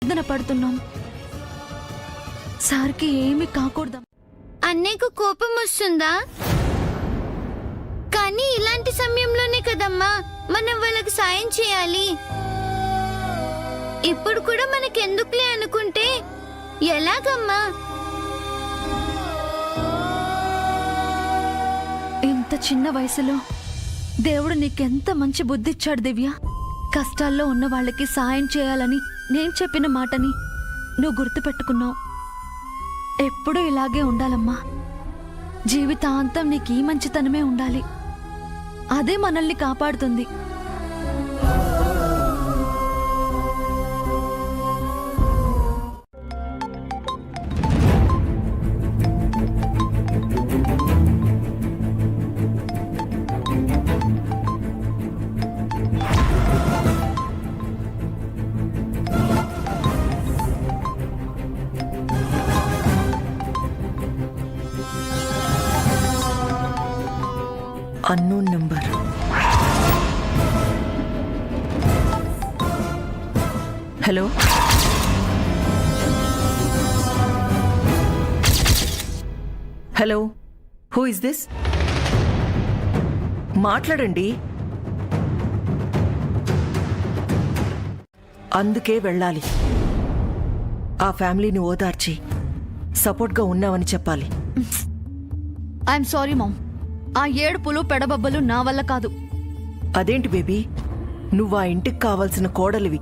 వేదన పడుతున్నాం. సార్కి ఏమీ కాకూడదు. అన్నయ్యకు కోపం వస్తుందా? కానీ ఇలాంటి సమయంలోనే కదమ్మా మనం వాళ్ళకి సాయం చేయాలి. ఇప్పుడు కూడా మనకెందుకులే అనుకుంటే ఎలాగమ్మా? ఇంత చిన్న వయసులో దేవుడు నీకెంత మంచి బుద్ధి ఇచ్చాడు దివ్య. కష్టాల్లో ఉన్న వాళ్ళకి సాయం చేయాలని నేను చెప్పిన మాటని నువ్వు గుర్తుపెట్టుకున్నావు. ఎప్పుడూ ఇలాగే ఉండాలమ్మా. జీవితాంతం నీకు ఈ మంచితనమే ఉండాలి. అదే మనల్ని కాపాడుతుంది. Unknown number. Hello, hello, who is this? మాట్లాడండి. అందుకే వెళ్ళాలి. ఆ ఫ్యామిలీని ఓదార్చి సపోర్ట్గా ఉన్నావని చెప్పాలి. I'm sorry ma'am. ఆ ఏడుపులు పెడబబ్బలు నా వల్ల కాదు. అదేంటి బేబీ, నువ్వు ఆ ఇంటికి కావాల్సిన కోడలివి.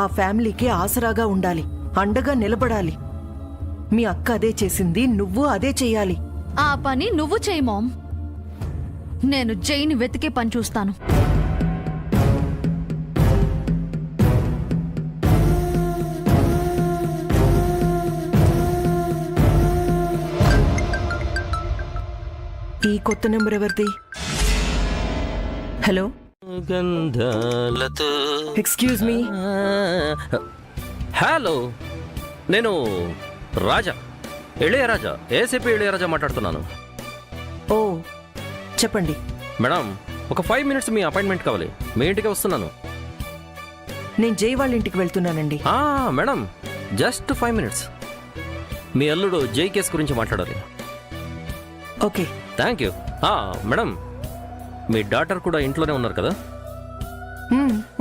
ఆ ఫ్యామిలీకి ఆసరాగా ఉండాలి, అండగా నిలబడాలి. మీ అక్క అదే చేసింది, నువ్వు అదే చెయ్యాలి. ఆ పని నువ్వు చెయ్యి మామ్. నేను జైని వెతికే పని చూస్తాను. ఈ కొత్త నెంబర్ ఎవరిది? Hello, excuse me. హలో, నేను రాజా, ఇళయరాజా, ఏసీపీ ఇళయరాజా మాట్లాడుతున్నాను. ఓ, చెప్పండి. మేడం, ఒక 5 మినిట్స్ మీ అపాయింట్మెంట్ కావాలి. మీ ఇంటికి వస్తున్నాను. నేను జై వాళ్ళ ఇంటికి వెళ్తున్నానండి. Madam, just 5 minutes. మీ అల్లుడు జై కేసు గురించి మాట్లాడాలి. Okay, thank you. మేడం, మీ డాటర్ కూడా ఇంట్లోనే ఉన్నారు కదా?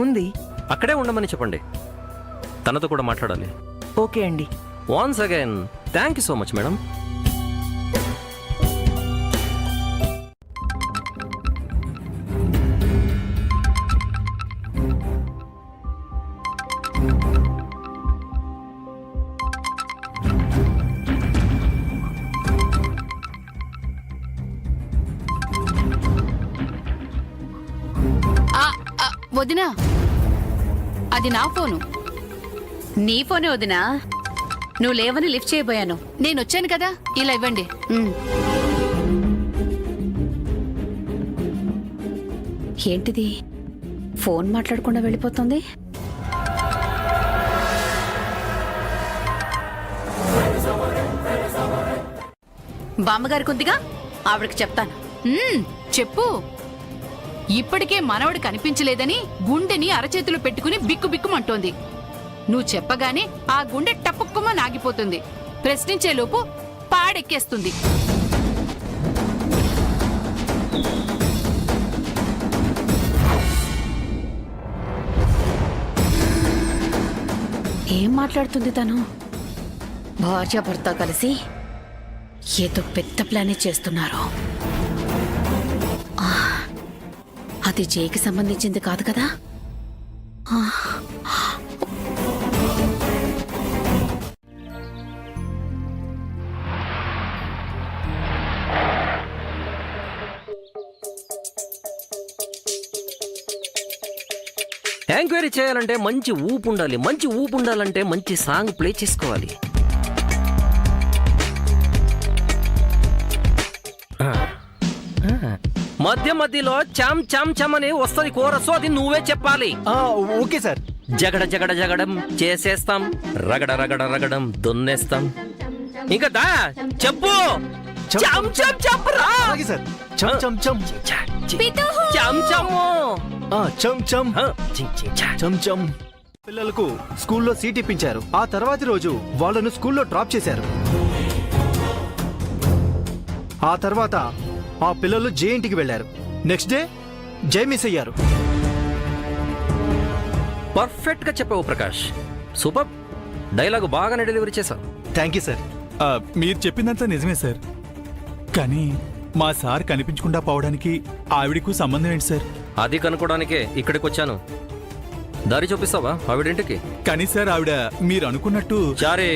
ఉంది. అక్కడే ఉండమని చెప్పండి. తనతో కూడా మాట్లాడాలి. ఓకే అండి. Once again thank you so much madam. వదినా, అది నా ఫోను. నీ ఫోనే వదినా. నువ్వు లేవని లిఫ్ట్ చేయబోయాను. నేను వచ్చాను కదా, ఇలా ఇవ్వండి. ఏంటిది, ఫోన్ మాట్లాడకుండా వెళ్ళిపోతుంది? బామ్మగారికి ఉందిగా, ఆవిడకి చెప్తాను. చెప్పు. ఇప్పటికే మనవడు కనిపించలేదని గుండెని అరచేతులు పెట్టుకుని బిక్కుబిక్కుమంటోంది. నువ్వు చెప్పగానే ఆ గుండె టపుక్కుమని ఆగిపోతుంది. ప్రశ్నించేలోపు పాడెక్కేస్తుంది. ఏం మాట్లాడుతుంది తను? భార్యాభర్త కలిసి ఏదో పెద్ద ప్లానే చేస్తున్నారు. అది జైకి సంబంధించింది కాదు కదా? ఎంక్వైరీ చేయాలంటే మంచి ఊపు ఉండాలి. మంచి ఊపు ఉండాలంటే మంచి సాంగ్ ప్లే చేసుకోవాలి. మధ్య మధ్యలో చామ్ చామ్ చామ్ అని వస్తుంది కోరసు, అది నువ్వే చెప్పాలి. Okay sir. జగడ జగడ జగడం చేసేస్తాం, రగడ రగడ రగడం దున్నేస్తాం. ఇంకా దా చెప్పు. చామ్ చామ్ చెప్పరా. అలాగే సార్. చమ్ చమ్ చమ్ చామ్ చాము. చమ్ చమ్ చమ్ చమ్. పిల్లలకు స్కూల్లో సీట్ ఇప్పించారు. ఆ తర్వాతి రోజు వాళ్ళను స్కూల్లో డ్రాప్ చేశారు. ఆ తర్వాత ఆ పిల్లలు జే ఇంటికి వెళ్లారు. నెక్స్ట్ డే జై మిస్ అయ్యారు. పర్ఫెక్ట్ గా చెప్పావు ప్రకాష్. సూపర్. డైలాగ్ బాగానే డెలివరీ చేశావు. Thank you sir. మీరు చెప్పిందంతా నిజమే సార్, కానీ మా సార్ కనిపించకుండా పోవడానికి ఆవిడకు సంబంధం ఏంటి సార్? అది కనుక్కోడానికే ఇక్కడికి వచ్చాను. దారి చూపిస్తావా ఆవిడింటికి? కానీ సార్ ఆవిడ మీరు అనుకున్నట్టు చారే,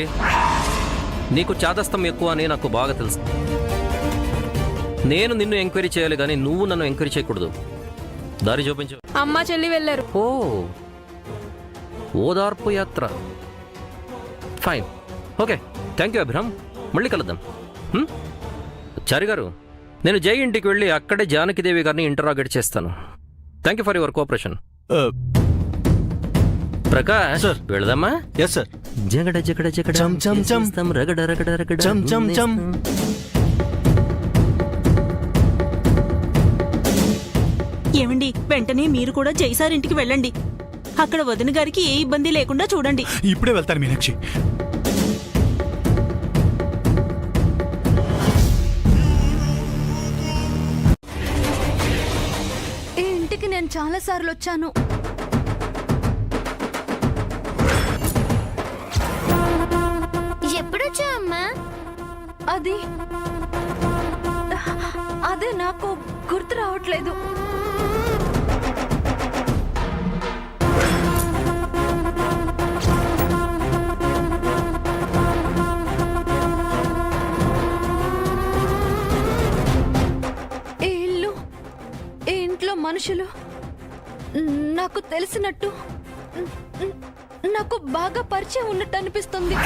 నీకు చాదస్తం ఎక్కువ అని నాకు బాగా తెలుసు. నేను నిన్ను ఎంక్వైరీ చేయాలి కానీ నువ్వు నన్ను ఎంక్వైరీ చేయకూడదు. దారి చూపించు. అమ్మ చెల్లి వెళ్ళారు. ఓ, ఓదార్పు యాత్ర. Fine, okay, thank you Abhiram. మళ్ళీ కలుద్దాం. చారి గారు, నేను జై ఇంటికి వెళ్ళి అక్కడే జానకిదేవి గారిని ఇంటరాగేట్ చేస్తాను. Thank you for your cooperation. ఆ, ప్రకాష్, సార్. వెళదామా? Yes sir. జగడ జగడ జగడ చం చం చం. చేసేస్తాం, రగడ రగడ రగడ చం చం చం. ఏమండి, వెంటనే మీరు కూడా జైసార్ ఇంటికి వెళ్ళండి. అక్కడ వదిన గారికి ఏ ఇబ్బంది లేకుండా చూడండి. ఇప్పుడే వెళ్తాను మీనాక్షి. ఈ ఇంటికి నేను చాలా సార్లు వచ్చాను. ఎప్పుడొచ్చా అమ్మా? అది అదే నాకు గుర్తు రావట్లేదు. ఈ ఇల్లు, ఈ ఇంట్లో మనుషులు నాకు తెలిసినట్టు, నాకు బాగా పరిచయం ఉన్నట్టు అనిపిస్తుంది.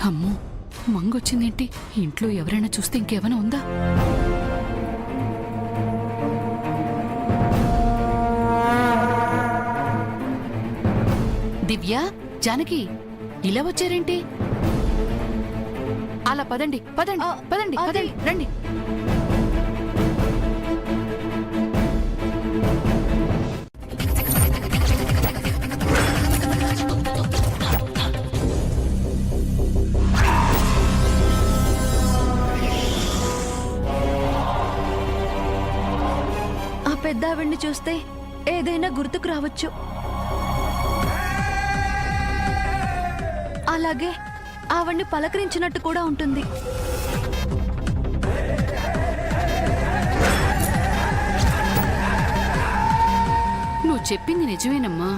అమ్మో, మంగొచ్చిందేంటి? ఇంట్లో ఎవరైనా చూస్తే ఇంకేమైనా ఉందా? దివ్య, జానకి, ఇలా వచ్చారేంటి? అలా పదండి పదండి పదండి అది- పదండి, రండి. ఆ పెద్ద ఆవిడ్ని చూస్తే ఏదైనా గుర్తుకు రావచ్చు. అలాగే ఆవిడ్ని పలకరించినట్టు కూడా ఉంటుంది. నువ్వు చెప్పింది నిజమేనమ్మా,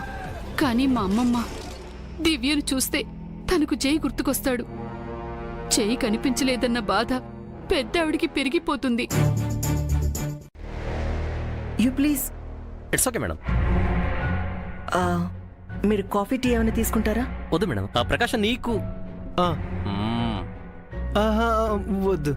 కానీ మా అమ్మమ్మ దివ్యను చూస్తే తనకు జై గుర్తుకొస్తాడు. జై కనిపించలేదన్న బాధ పెద్దావిడికి పెరిగిపోతుంది. You please. It's okay madam. మీరు కాఫీ టీ ఏమైనా తీసుకుంటారా? వద్దు మేడం. ప్రకాష్, నీకు మ్మ్. ఆహా, వద్దు.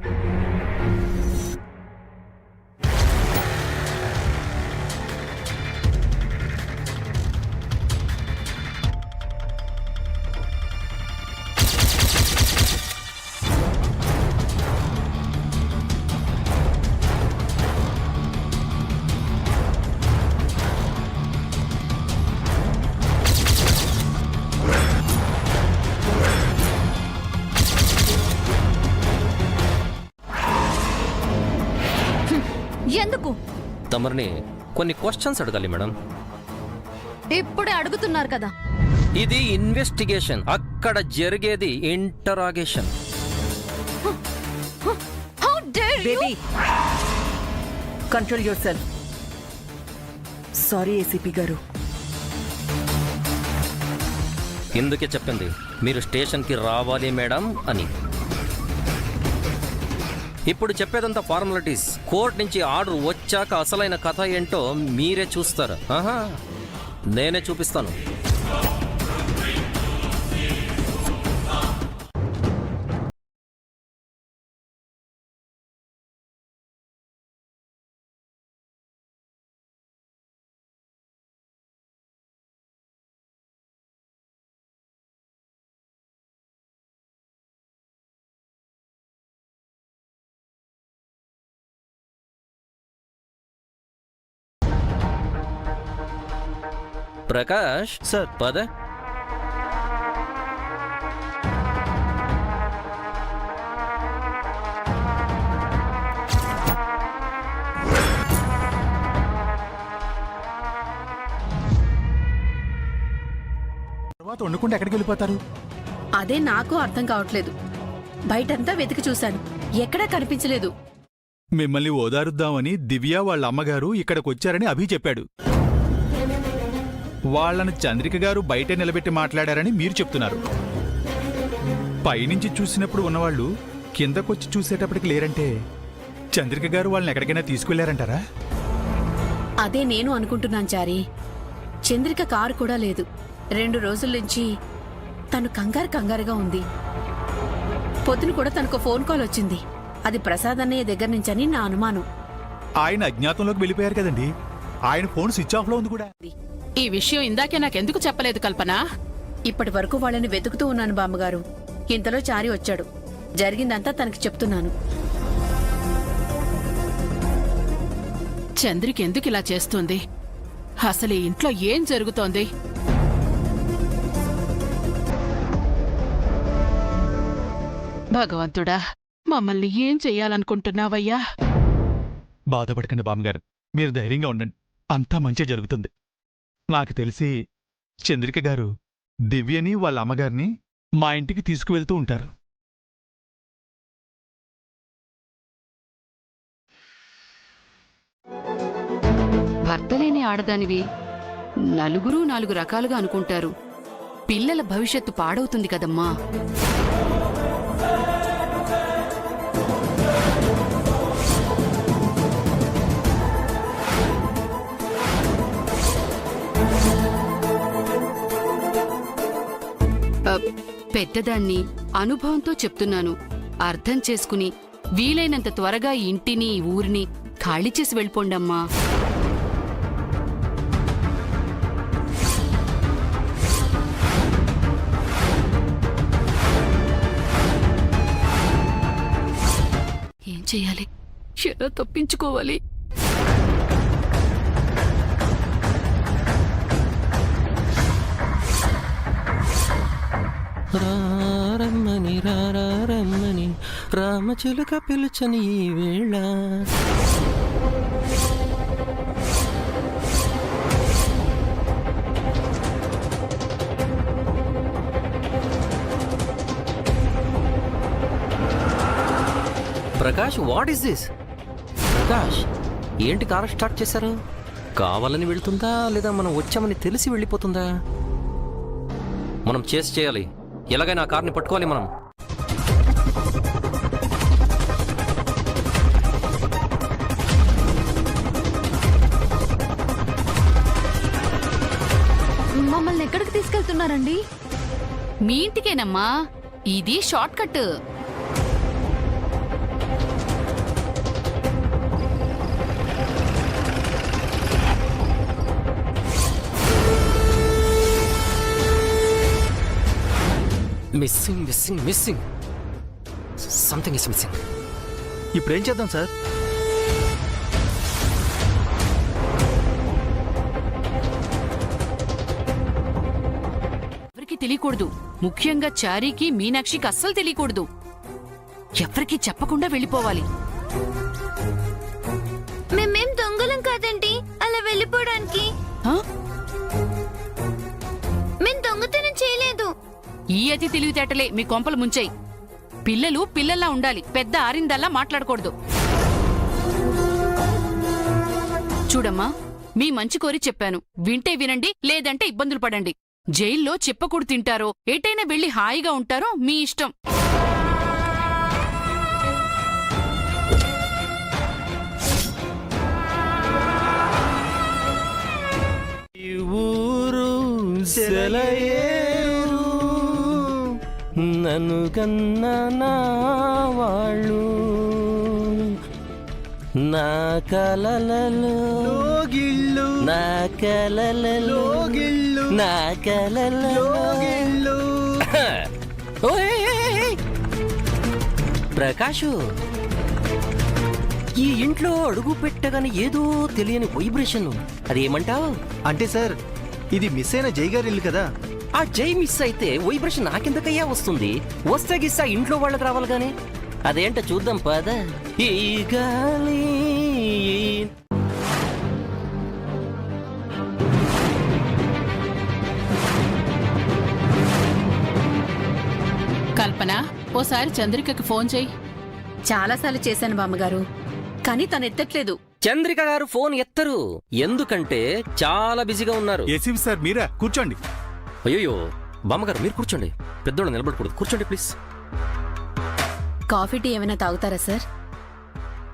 ఎందుకు? తమరిని కొన్ని క్వశ్చన్స్ అడగాలి మేడం. ఇప్పుడే అడుగుతున్నారు కదా. ఇది ఇన్వెస్టిగేషన్, అక్కడ జరిగేది interrogation. How dare you? Baby control your self. Sorry ACP గారు. ఇందుకే చెప్పింది మీరు స్టేషన్కి రావాలి మేడం అని. ఇప్పుడు చెప్పేదంతా ఫార్మాలిటీస్. కోర్టు నుంచి ఆర్డర్ వచ్చాక అసలైన కథ ఏంటో మీరే చూస్తారు. ఆహా, నేనే చూపిస్తాను. ప్రకాష్ సార్. పద. తర్వాత వండుకుంటే ఎక్కడికి వెళ్ళిపోతారు? అదే నాకు అర్థం కావట్లేదు. బయటంతా వెతికి చూశాను, ఎక్కడా కనిపించలేదు. మిమ్మల్ని ఓదారుద్దామని దివ్య వాళ్ళ అమ్మగారు ఇక్కడికొచ్చారని అభి చెప్పాడు. వాళ్ళను చంద్రిక గారు బయటే నిలబెట్టి మాట్లాడారని మీరు చెప్తున్నారు. పైనుంచి చూసినప్పుడు ఉన్నవాళ్ళు కిందకొచ్చి చూసేటప్పటికి లేరంటే చంద్రిక గారు వాళ్ళని ఎక్కడికైనా తీసుకెళ్లారంటారా? అదే నేను అనుకుంటున్నాను చారి. చంద్రిక కారు కూడా లేదు. 2 రోజుల నుంచి తను కంగారుగా ఉంది. పొద్దున కూడా తనకు ఫోన్ కాల్ వచ్చింది. అది ప్రసాద్ అన్నయ్య దగ్గర నుంచని నా అనుమానం. ఆయన అజ్ఞాతంలోకి వెళ్ళిపోయారు కదండి. ఆయన ఫోన్ స్విచ్ ఆఫ్ లో ఉంది కూడా. ఈ విషయం ఇందాకే నాకెందుకు చెప్పలేదు కల్పన? ఇప్పటి వరకు వాళ్ళని వెతుకుతూ ఉన్నాను బామ్మగారు. ఇంతలో చారి వచ్చాడు. జరిగిందంతా తనకి చెప్తున్నాను. చంద్రిక ఎందుకు ఇలా చేస్తుంది? అసలు ఈ ఇంట్లో ఏం జరుగుతోంది? భగవంతుడా, మమ్మల్ని ఏం చెయ్యాలనుకుంటున్నావయ్యా? బాధపడకండి బామ్మగారు, మీరు ధైర్యంగా ఉండండి. అంతా మంచి జరుగుతుంది. నాకు తెలిసి చంద్రిక గారు దివ్యని వాళ్ళ అమ్మగారిని మా ఇంటికి తీసుకువెళ్తూ ఉంటారు. భర్తలేని ఆడదానివి నలుగురు 4 రకాలుగా అనుకుంటారు. పిల్లల భవిష్యత్తు పాడవుతుంది కదమ్మా. పెద్దదాన్ని, అనుభవంతో చెప్తున్నాను. అర్థం చేసుకుని వీలైనంత త్వరగా ఈ ఇంటిని, ఈ ఊరిని ఖాళీ చేసి వెళ్ళిపోండమ్మా. ఏం చెయ్యాలి? ఎలా తప్పించుకోవాలి? రమ్మని రమ్మని రామచిలుక పిలుచని ఈ వేళ. Prakash, what is this? Prakash, ఏంటి కారు స్టార్ట్ చేశారు? కావాలని వెళ్తుందా లేదా మనం వచ్చామని తెలిసి వెళ్ళిపోతుందా? మనం చేయాలి. ఎలాగైనా ఆ కార్ని పట్టుకోవాలి మనం. మమ్మల్ని ఎక్కడికి తీసుకెళ్తున్నారండి? మీ ఇంటికేనమ్మా. ఇది short cut. Missing something is missing. ఇప్పుడు ఏం చేద్దాం సార్? ఎవరికి తెలియకూడదు. ముఖ్యంగా చారీకి, మీనాక్షికి అస్సలు తెలియకూడదు. ఎవరికి చెప్పకుండా వెళ్ళిపోవాలి. మేమేం దొంగలం కాదండి అలా వెళ్ళిపోవడానికి. ఆ? ఈ అతి తెలివితేటలే మీ కొంపలు ముంచాయి. పిల్లలు పిల్లల్లా ఉండాలి, పెద్ద ఆరిందల్లా మాట్లాడకూడదు. చూడమ్మా, మీ మంచి కోరి చెప్పాను. వింటే వినండి, లేదంటే ఇబ్బందులు పడండి. జైల్లో చెప్పకూడు తింటారో ఏటైనా వెళ్లి హాయిగా ఉంటారో మీ ఇష్టం. నన్ను కన్నా నా వాళ్ళు నా కలలలో నా కలలలో నా కలలలో ప్రకాషు, ఈ ఇంట్లో అడుగు పెట్టగానే ఏదో తెలియని వైబ్రేషన్. అదేమంటావు? అంటే సార్, ఇది మిస్ అయిన జై గారి ఇల్లు కదా. ఆ జై మిస్ అయితే వైబ్రేషన్ నాకెందుకయ్యా వస్తుంది? వస్తే గిస్సా ఇంట్లో వాళ్ళకి రావాలి గాని. అదేంట చూద్దాం పద. ఈ గాలి కల్పన, ఓసారి చంద్రికకి ఫోన్ చెయ్యి. చాలాసార్లు చేశాను బామ్మగారు, కానీ తను ఎత్తట్లేదు. చంద్రిక గారు ఫోన్ ఎత్తరు, ఎందుకంటే చాలా బిజీగా ఉన్నారు. ఏసీ సార్, మీరా కూర్చోండి. అయ్యో బామ్మగారు, మీరు కూర్చోండి. పెద్దోళ్ళు నిలబడకూడదు, కూర్చోండి ప్లీజ్. కాఫీ టీ ఏమైనా తాగుతారా సార్?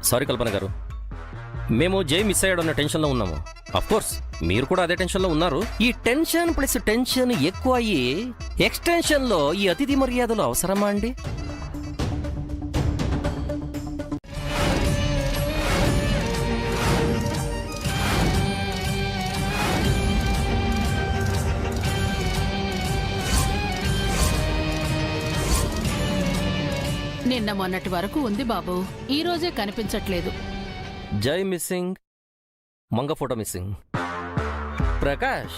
సారీ కల్పన గారు, మేము జై మిస్ అయ్యాడన్న టెన్షన్లో ఉన్నాము. కోర్స్ మీరు కూడా అదే టెన్షన్లో ఉన్నారు. ఈ టెన్షన్ ప్లస్ టెన్షన్ ఎక్కువ అయ్యి ఎక్స్టెన్షన్లో ఈ అతిథి మర్యాదలు అవసరమా అండి? నిన్న మొన్నటి వరకు ఉంది బాబు, ఈ రోజే కనిపించట్లేదు. జై missing, Manga photo missing. Prakash,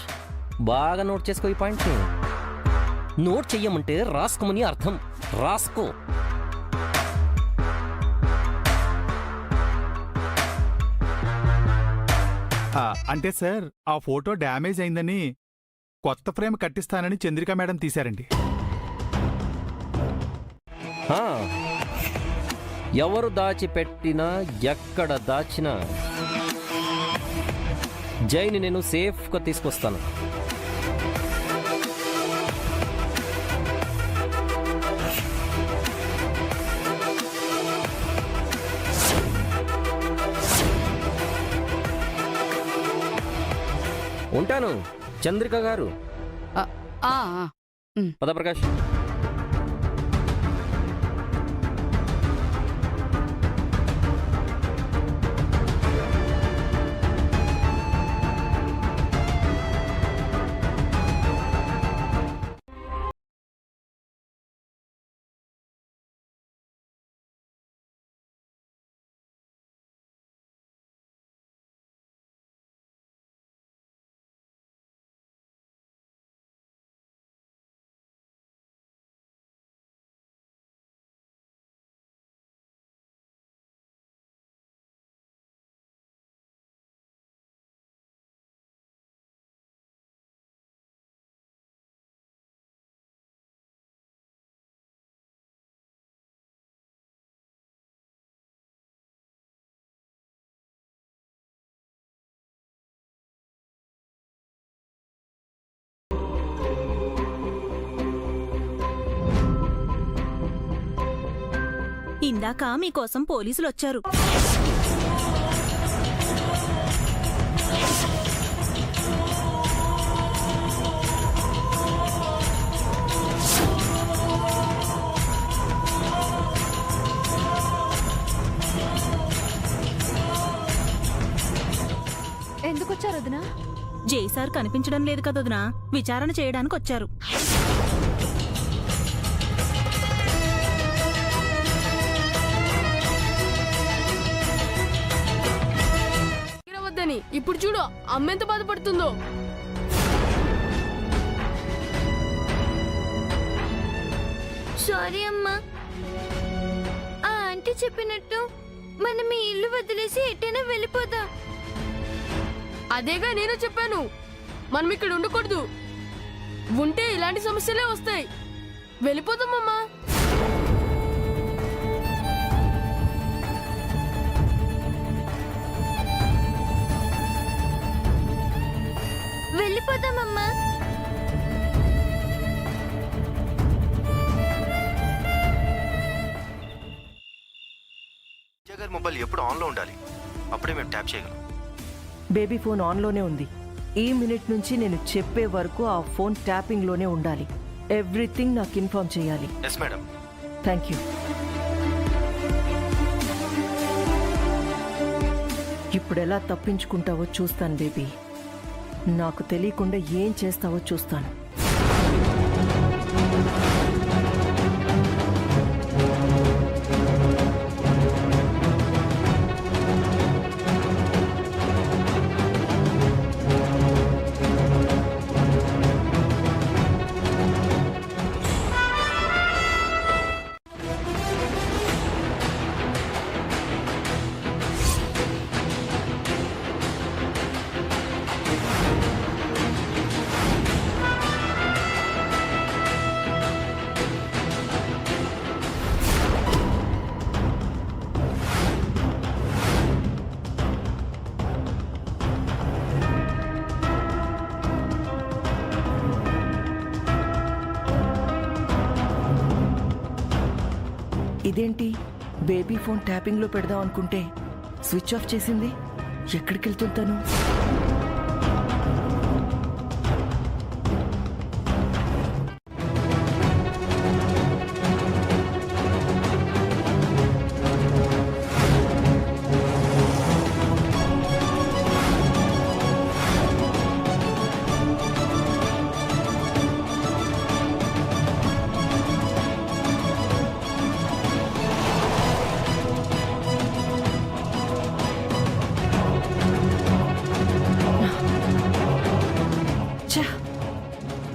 బాగా నోట్ చేసుకో ఈ పాయింట్ని. నోట్ చెయ్యమంటే రాసుకోమని అర్థం. రాసుకో. అంటే సార్, ఆ ఫోటో డ్యామేజ్ అయిందని కొత్త ఫ్రేమ్ కట్టిస్తానని చంద్రిక మేడం తీశారండి. ఎవరు దాచిపెట్టినా ఎక్కడ దాచినా జైని నేను సేఫ్గా తీసుకొస్తాను. ఉంటాను చంద్రిక గారు. పద ప్రకాష్. ఇందాక మీకోసం పోలీసులు వచ్చారు. ఎందుకు వచ్చారు వదినా? జై సార్ కనిపించడం లేదు కదా వదినా, విచారణ చేయడానికి వచ్చారు. ఇప్పుడు చూడు అమ్మ ఎంత బాధపడుతుందో. సారీ అమ్మా. ఆ ఆంటీ చెప్పినట్టు మనం ఈ ఇల్లు వదిలేసి ఎటైనా వెళ్ళిపోదాం. అదేగా నేను చెప్పాను, మనం ఇక్కడ ఉండకూడదు. ఉంటే ఇలాంటి సమస్యలే వస్తాయి. వెళ్ళిపోదామమ్మా. వెళ్ళిపోదామమ్మా. గారి మొబైల్ ఎప్పుడు ఆన్లో ఉండాలి, అప్పుడే మేము ట్యాప్ చేయగలం. బేబీ ఫోన్ ఆన్లోనే ఉంది. ఈ మినిట్ నుంచి నేను చెప్పే వరకు ఆ ఫోన్ ట్యాపింగ్లోనే ఉండాలి. ఎవ్రీథింగ్ నాకు ఇన్ఫార్మ్ చేయాలి. Yes madam. Thank you. ఇప్పుడు ఎలా తప్పించుకుంటావో చూస్తాను బేబీ. నాకు తెలియకుండా ఏం చేస్తావో చూస్తాను. ఇదేంటి, బేబీ ఫోన్ ట్యాపింగ్లో పెడదాం అనుకుంటే స్విచ్ ఆఫ్ చేసింది. ఎక్కడికి వెళ్తుంటాను?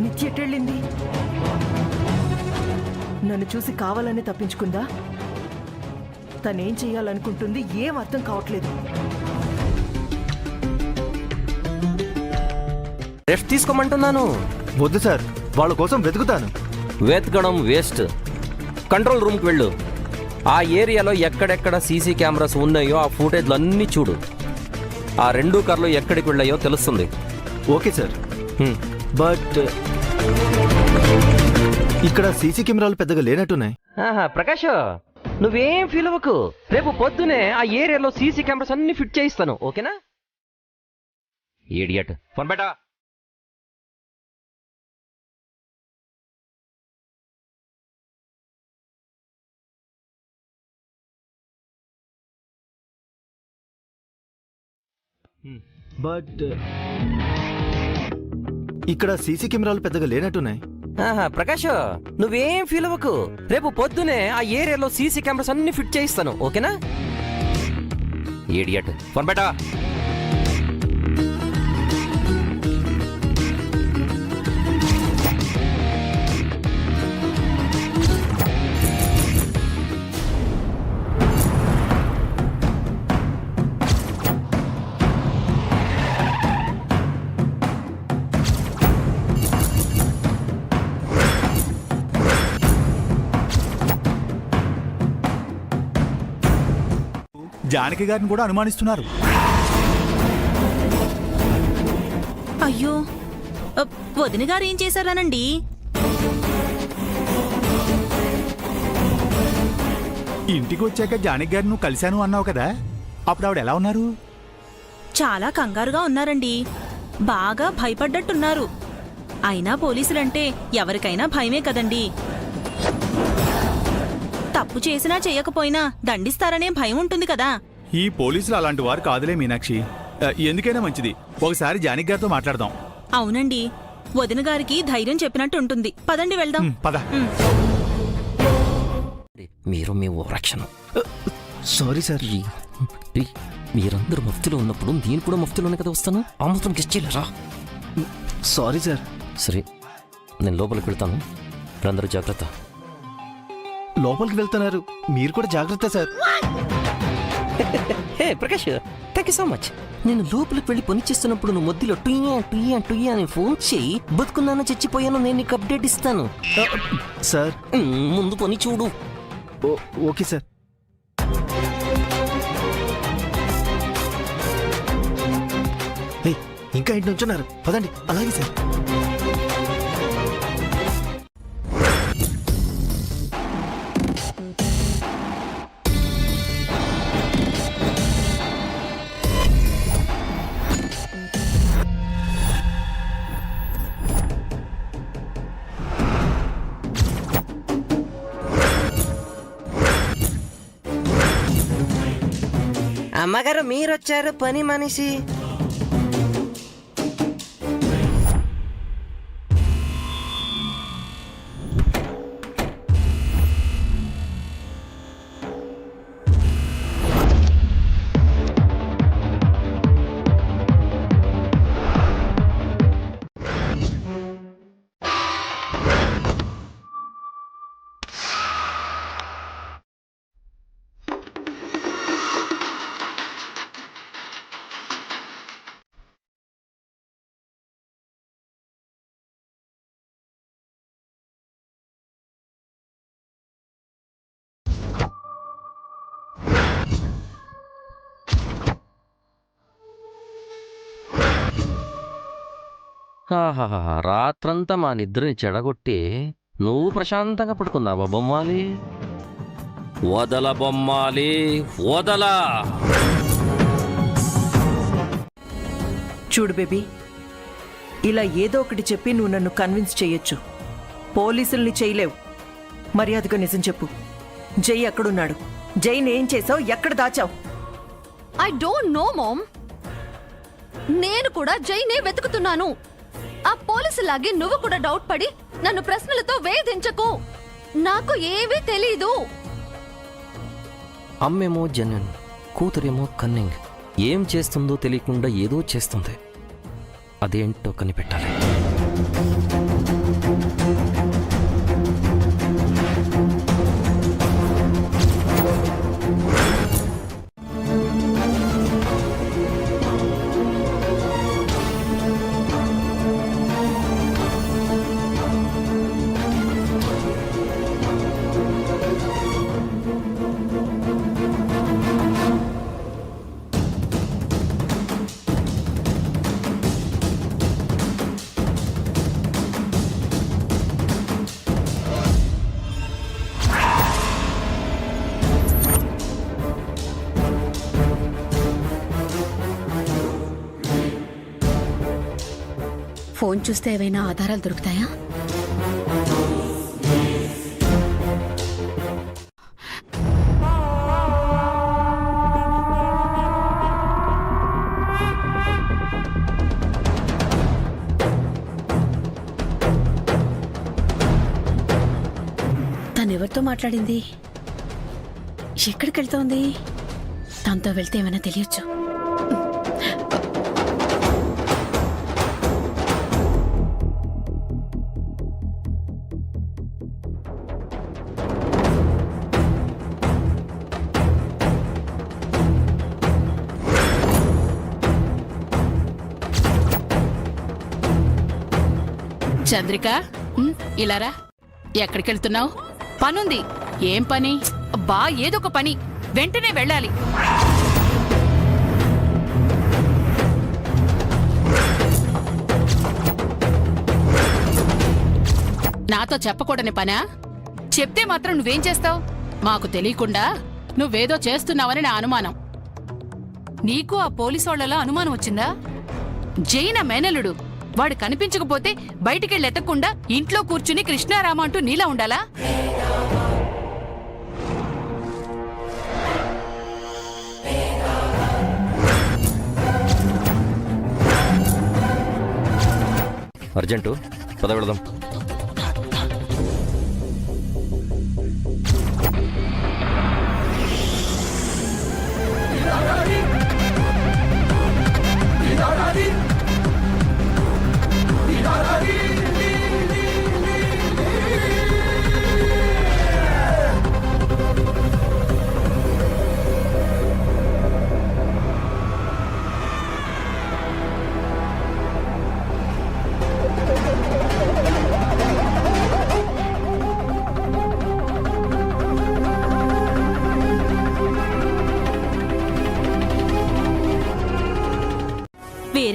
నిత్య ఎట్టెళ్ళింది? నన్ను చూసి కావాలని తప్పించుకుందా? తనేం చెయ్యాలనుకుంటుంది ఏం అర్థం కావట్లేదు. రెస్ట్ తీసుకోమంటున్నాను. వద్దు సార్, వాళ్ళ కోసం వెతుకుతాను. వెతకడం వేస్ట్. కంట్రోల్ రూమ్కి వెళ్ళు. ఆ ఏరియాలో ఎక్కడెక్కడ సీసీ కెమెరాస్ ఉన్నాయో ఆ ఫుటేజ్లు అన్నీ చూడు. ఆ 2 కార్లు ఎక్కడికి వెళ్ళాయో తెలుస్తుంది. Okay sir. బట్ ఇక్కడ సీసీ కెమెరాలు పెద్దగా లేనట్టున్నాయి. ప్రకాష్, నువ్వేం ఫీల్ అవ్వకు. రేపు పొద్దునే ఆ ఏరియాలో సీసీ కెమెరాస్ అన్ని ఫిట్ చేయిస్తాను, ఓకేనా? ఇడియట్. Phone beta. బట్ ఇక్కడ సీసీ కెమెరాలు పెద్దగా లేనట్టున్నాయి. ప్రకాష్, నువ్వేం ఫీల్ అవ్వకు. రేపు పొద్దునే ఆ ఏరియాలో సీసీ కెమెరాస్ అన్ని ఫిట్ చేయిస్తాను, ఓకేనా? ఇడియట్. Phone beta. జానకి గారిని కూడా అనుమానిస్తున్నారు. అయ్యో, వదిన గారు ఏం చేశారానండి? ఇంటికి వచ్చాక జానకి గారిని నువ్వు కలిశాను అన్నావు కదా, అప్పుడు ఆవిడ ఎలా ఉన్నారు? చాలా కంగారుగా ఉన్నారండి. బాగా భయపడ్డట్టున్నారు. అయినా పోలీసులంటే ఎవరికైనా భయమే కదండి. తప్పు చేసినా చేయకపోయినా దండిస్తారనే భయం ఉంటుంది కదా. ఈ పోలీసులు అలాంటి వారు కాదులే మీనాక్షి. ఎందుకైనా మంచిది, ఒకసారి జానకి గారితో మాట్లాడదాం. అవునండి, వదిన గారికి ధైర్యం చెప్పినట్టు ఉంటుంది. పదండి వెళ్దాం. పద. మీరు మీ ఓరక్షణ. Sorry sir. మీరందరూ మఫ్తీలో ఉన్నప్పుడు నేను కూడా మఫ్తీలోనే కదా వస్తాను. ఆ మాత్రం గెస్ట్ చేయలేరా? Sorry sir. సరే, నేను లోపలికి వెళ్తాను. అందరూ జాగ్రత్త. లోపలికి వెళ్తున్నారు, మీరు కూడా జాగ్రత్త sir. Prakash, thank you so much. నేను లోపలికి వెళ్ళి పని చేస్తున్నప్పుడు నువ్వు మధ్యలో టుయ్యా టుయ్యా టుయ్యా అని ఫోన్ చేయి. బతుకున్నానో చచ్చిపోయానో నేను నీకు అప్డేట్ ఇస్తాను. సార్ ముందు పని చూడు. Okay sir. ఏయ్, ఇంకా ఇంటి నుంచున్నారు, పదండి. అలాగే సార్. అమ్మగారు మీరొచ్చారు, పని మనిషి. రాత్రంతా మా నిద్రని చెడగొట్టి నువ్వు ప్రశాంతంగా పడుకున్నావా బొమ్మాలి? వదల బొమ్మాలి, వదలా. చూడు బేబీ, ఇలా ఏదో ఒకటి చెప్పి నువ్వు నన్ను కన్విన్స్ చెయ్యొచ్చు. పోలీసుల్ని చేయలేవు. మర్యాదగా నిజం చెప్పు. జై ఎక్కడున్నాడు? జైని ఏం చేసావు? ఎక్కడ దాచావు? I don't know ma'am. నేను కూడా జైనే వెతుకుతున్నాను. ఆ పోలీసులాగే నువ్వు కూడా డౌట్ పడి నన్ను ప్రశ్నలతో వేధించకు. నాకు ఏమీ తెలీదు. అమ్మేమో జెన్యున్, కూతురేమో కన్నింగ్. ఏం చేస్తుందో తెలియకుండా ఏదో చేస్తుంది. అదేంటో కనిపెట్టాలి. ఫోన్ చూస్తే ఏవైనా ఆధారాలు దొరుకుతాయా? తనెవరితో మాట్లాడింది? ఎక్కడికి వెళ్తోంది? తనతో వెళ్తే ఏమైనా తెలియచ్చు. చంద్రిక, ఇలారా. ఎక్కడికి వెళ్తున్నావు? పనుంది. ఏం పని? అబ్బా, ఏదో ఒక పని. వెంటనే వెళ్ళాలి. నాతో చెప్పకూడని పనా? చెప్తే మాత్రం నువ్వేం చేస్తావు? మాకు తెలియకుండా నువ్వేదో చేస్తున్నావని నా అనుమానం. నీకు ఆ పోలీసోళ్లలో అనుమానం వచ్చిందా? జైన మేనలుడు. వాడు కనిపించకపోతే బయటికెళ్ళి ఎత్తకుండా ఇంట్లో కూర్చుని కృష్ణారామ అంటూ నీలా ఉండాలా? అర్జెంటు, పద వెళదాం.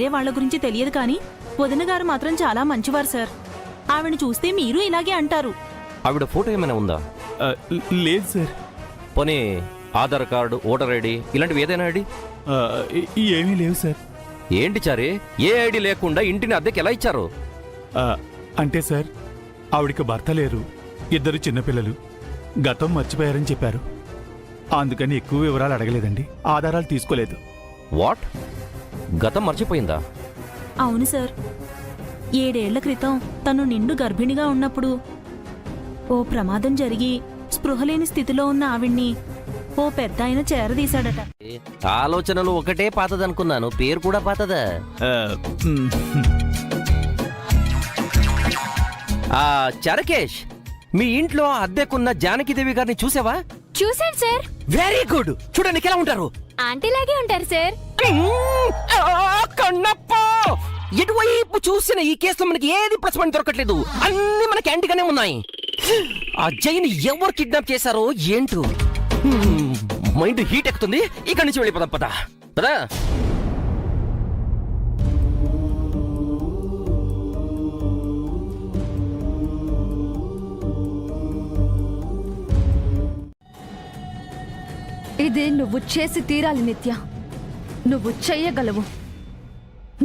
వేరే వాళ్ళ గురించి తెలియదు కానీ వదిన గారు మాత్రం చాలా మంచివారు సార్. ఆవిడ చూస్తే మీరు ఇలాగే అంటారు. ఆవిడ ఫోటో ఏమైనా ఉందా? లేదు సార్. పోనీ ఆధార్ కార్డు, ఓటర్ ఐడి ఇలాంటివి ఏదైనా ఐడి? ఏమీ లేవు సార్. ఏంటి చారి, ఏ ఐడి లేకుండా ఇంటిని అద్దెకి ఎలా ఇచ్చారు? అంటే సార్, ఆవిడికి భర్త లేరు, 2 చిన్నపిల్లలు, గతం మర్చిపోయారని చెప్పారు. అందుకని ఎక్కువ వివరాలు అడగలేదండి, ఆధారాలు తీసుకోలేదు. వాట్? గతం మర్చిపోయిందా? అవును సార్. 7 ఏళ్ల క్రితం తను నిండు గర్భిణిగా ఉన్నప్పుడు ఓ ప్రమాదం జరిగి స్పృహలేని స్థితిలో ఉన్న ఆవిడ్ని ఓ పెద్ద ఆయన చేరదీశాడట. ఆలోచనలు ఒకటే పాతదనుకున్నాను, పేరు కూడా పాతదా? చరకేష్, మీ ఇంట్లో అద్దెకున్న జానకిదేవి గారిని చూసావా? చూశాను సార్. Very good. చూడడానికి ఎలా ఉంటారు? ఆంటీలాగే ఉంటారు సార్. కన్నప్ప, ఎటువైపు చూసిన ఈ కేసులో మనకి ఏది ప్లస్ పాయింట్ దొరకట్లేదు, అన్ని మనకి యాంటీగానే ఉన్నాయి. ఆ జైని ఎవరు కిడ్నాప్ చేశారో ఏంటో మైండ్ హీట్ ఎక్కుతుంది. ఇక్కడి నుంచి వెళ్ళిపోదాం, పదా పదా. ఇది నువ్వు చేసి తీరాలి నిత్య. నువ్వు చెయ్యగలవు,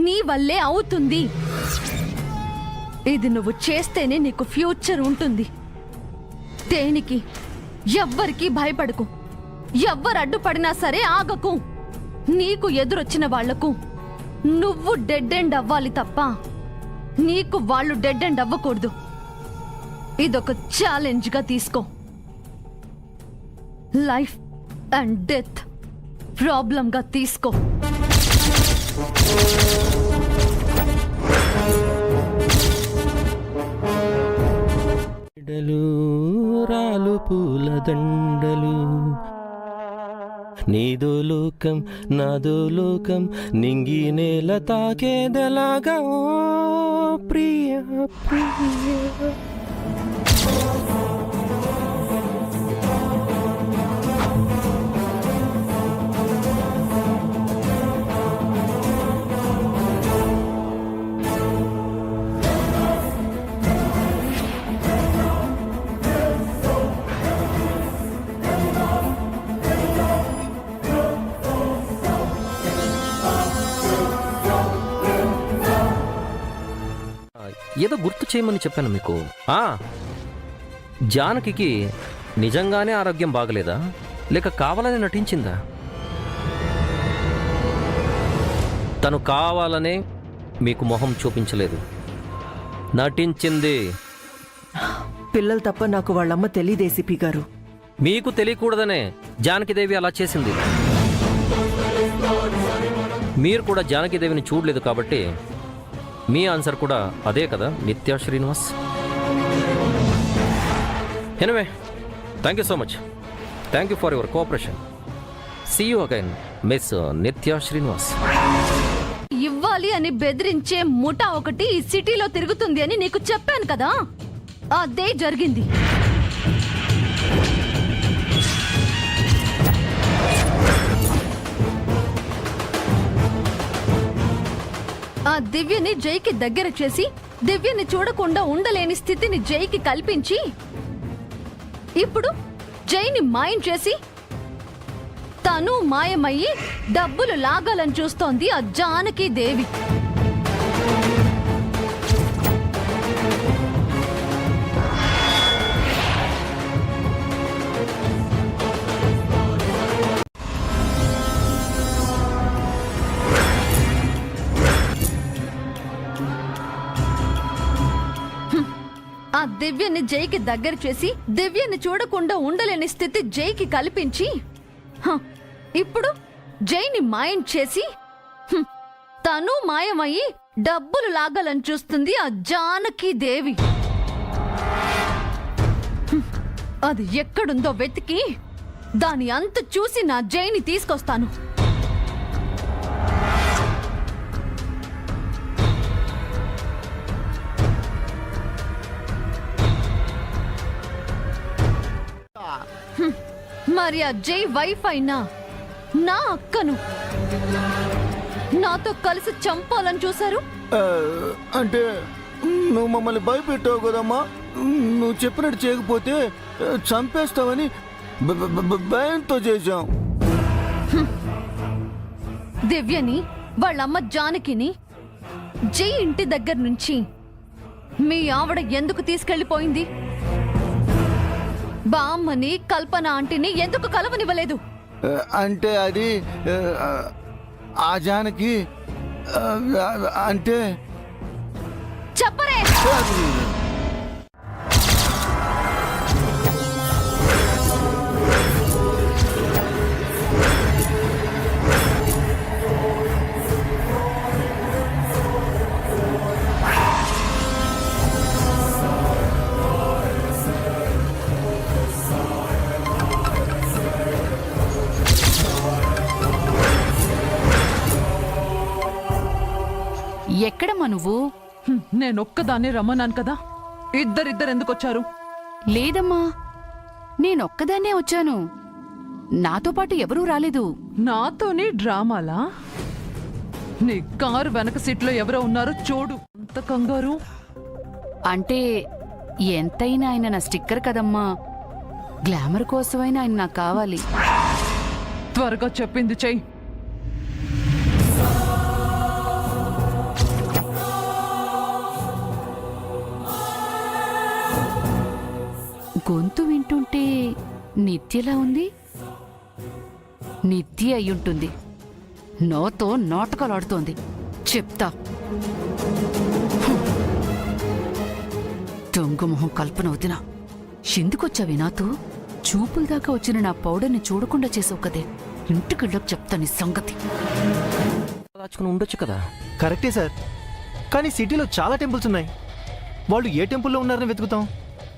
నీ వల్లే అవుతుంది. ఇది నువ్వు చేస్తేనే నీకు ఫ్యూచర్ ఉంటుంది. దేనికి ఎవ్వరికీ భయపడకు, ఎవ్వరు అడ్డుపడినా సరే ఆగకు. నీకు ఎదురొచ్చిన వాళ్లకు నువ్వు డెడ్ ఎండ్ అవ్వాలి తప్ప నీకు వాళ్ళు డెడ్ ఎండ్ అవ్వకూడదు. ఇదొక ఛాలెంజ్గా తీసుకో. లైఫ్ అండ్ డెత్ ప్రాబ్లంగా తీసుకో. రాలు పూల దండలు, నీదో లోకం నాదో లోకం, నింగి నేల తాకేదలాగా ప్రియ ప్రియ. ఏదో గుర్తు చేయమని చెప్పాను మీకు. జానకి నిజంగానే ఆరోగ్యం బాగలేదా, లేక కావాలని నటించిందా? తను కావాలనే మీకు మొహం చూపించలేదు, నటించింది. పిల్లలు తప్ప నాకు వాళ్ళమ్మ తెలియదు ఏసీపీ గారు. మీకు తెలియకూడదనే జానకిదేవి అలా చేసింది. మీరు కూడా జానకిదేవిని చూడలేదు కాబట్టి మీ ఆన్సర్ కూడా అదే కదా Nitya Srinivas. Anyway, thank you so much. Thank you for your cooperation. See you again miss Nitya Srinivas. ఇవ్వాలి అని బెదిరించే ముఠా ఒకటి ఈ సిటీలో తిరుగుతుంది అని నీకు చెప్పాను కదా, అదే జరిగింది. ఆ దివ్యని జైకి దగ్గర చేసి దివ్యని చూడకుండా ఉండలేని స్థితిని జైకి కల్పించి ఇప్పుడు జైని మాయం చేసి తను మాయమయ్యి డబ్బులు లాగాలని చూస్తోంది ఆ జానకి దేవి. ఆ దివ్యని జైకి దగ్గర చేసి దివ్యని చూడకుండా ఉండలేని స్థితి జైకి కల్పించి ఇప్పుడు జైని మాయం చేసి తను మాయమయ్యి డబ్బులు లాగాలని చూస్తుంది ఆ జానకి దేవి. అది ఎక్కడుందో వెతికి దాని అంత చూసి నా జైని తీసుకొస్తాను. మరి ఆ జై వైఫ్ అయినా నా అక్కను నాతో కలిసి చంపాలని చూశారు. అంటే నువ్వు మమ్మల్ని భయపెట్టావు కదమ్మా. నువ్వు చెప్పినట్టు చేయకపోతే చంపేస్తావని భయంతో చేశాం. దివ్యని వాళ్ళమ్మ జానకిని జై ఇంటి దగ్గర నుంచి మీ ఆవిడ ఎందుకు తీసుకెళ్లిపోయింది? బామ్మని కల్పన ఆంటీని ఎందుకు కలవనివ్వలేదు? అంటే అది ఆ జానకి అంటే చెప్పరే. ఎక్కడమ్మా నువ్వు? నేనొక్కదాన్ని రమ్మన్నాను కదా, ఇద్దరిద్దరు ఎందుకు వచ్చారు? లేదమ్మా, నేనొక్కదాన్నే వచ్చాను. నాతో పాటు ఎవరూ రాలేదు. నాతోని డ్రామాలా? నీ కారు వెనక సీట్లో ఎవరో ఉన్నారు చూడు. అంత కంగారు. అంటే ఎంతైనా ఆయన నా స్టిక్కర్ కదమ్మా. గ్లామర్ కోసమైనా ఆయన నాకు కావాలి. త్వరగా చెప్పింది చెయ్యి. గొంతు వింటుంటే నిత్యలా ఉంది. నిత్య అయ్యుంటుంది. నాతో నాటకాలాడుతోంది. చెప్తా. దొంగమొహం కల్పన వదినా, ఎందుకొచ్చావి నాతో? చూపుల దాకా వచ్చిన నా పౌడర్ని చూడకుండా చేసావు కదే. ఇంటికెళ్ళకు చెప్తా నీ సంగతి. దాచుకుని ఉండొచ్చు కదా. కరెక్టే సార్, కానీ సిటీలో చాలా టెంపుల్స్ ఉన్నాయి. వాళ్ళు ఏ టెంపుల్లో ఉన్నారని వెతుకుతాం.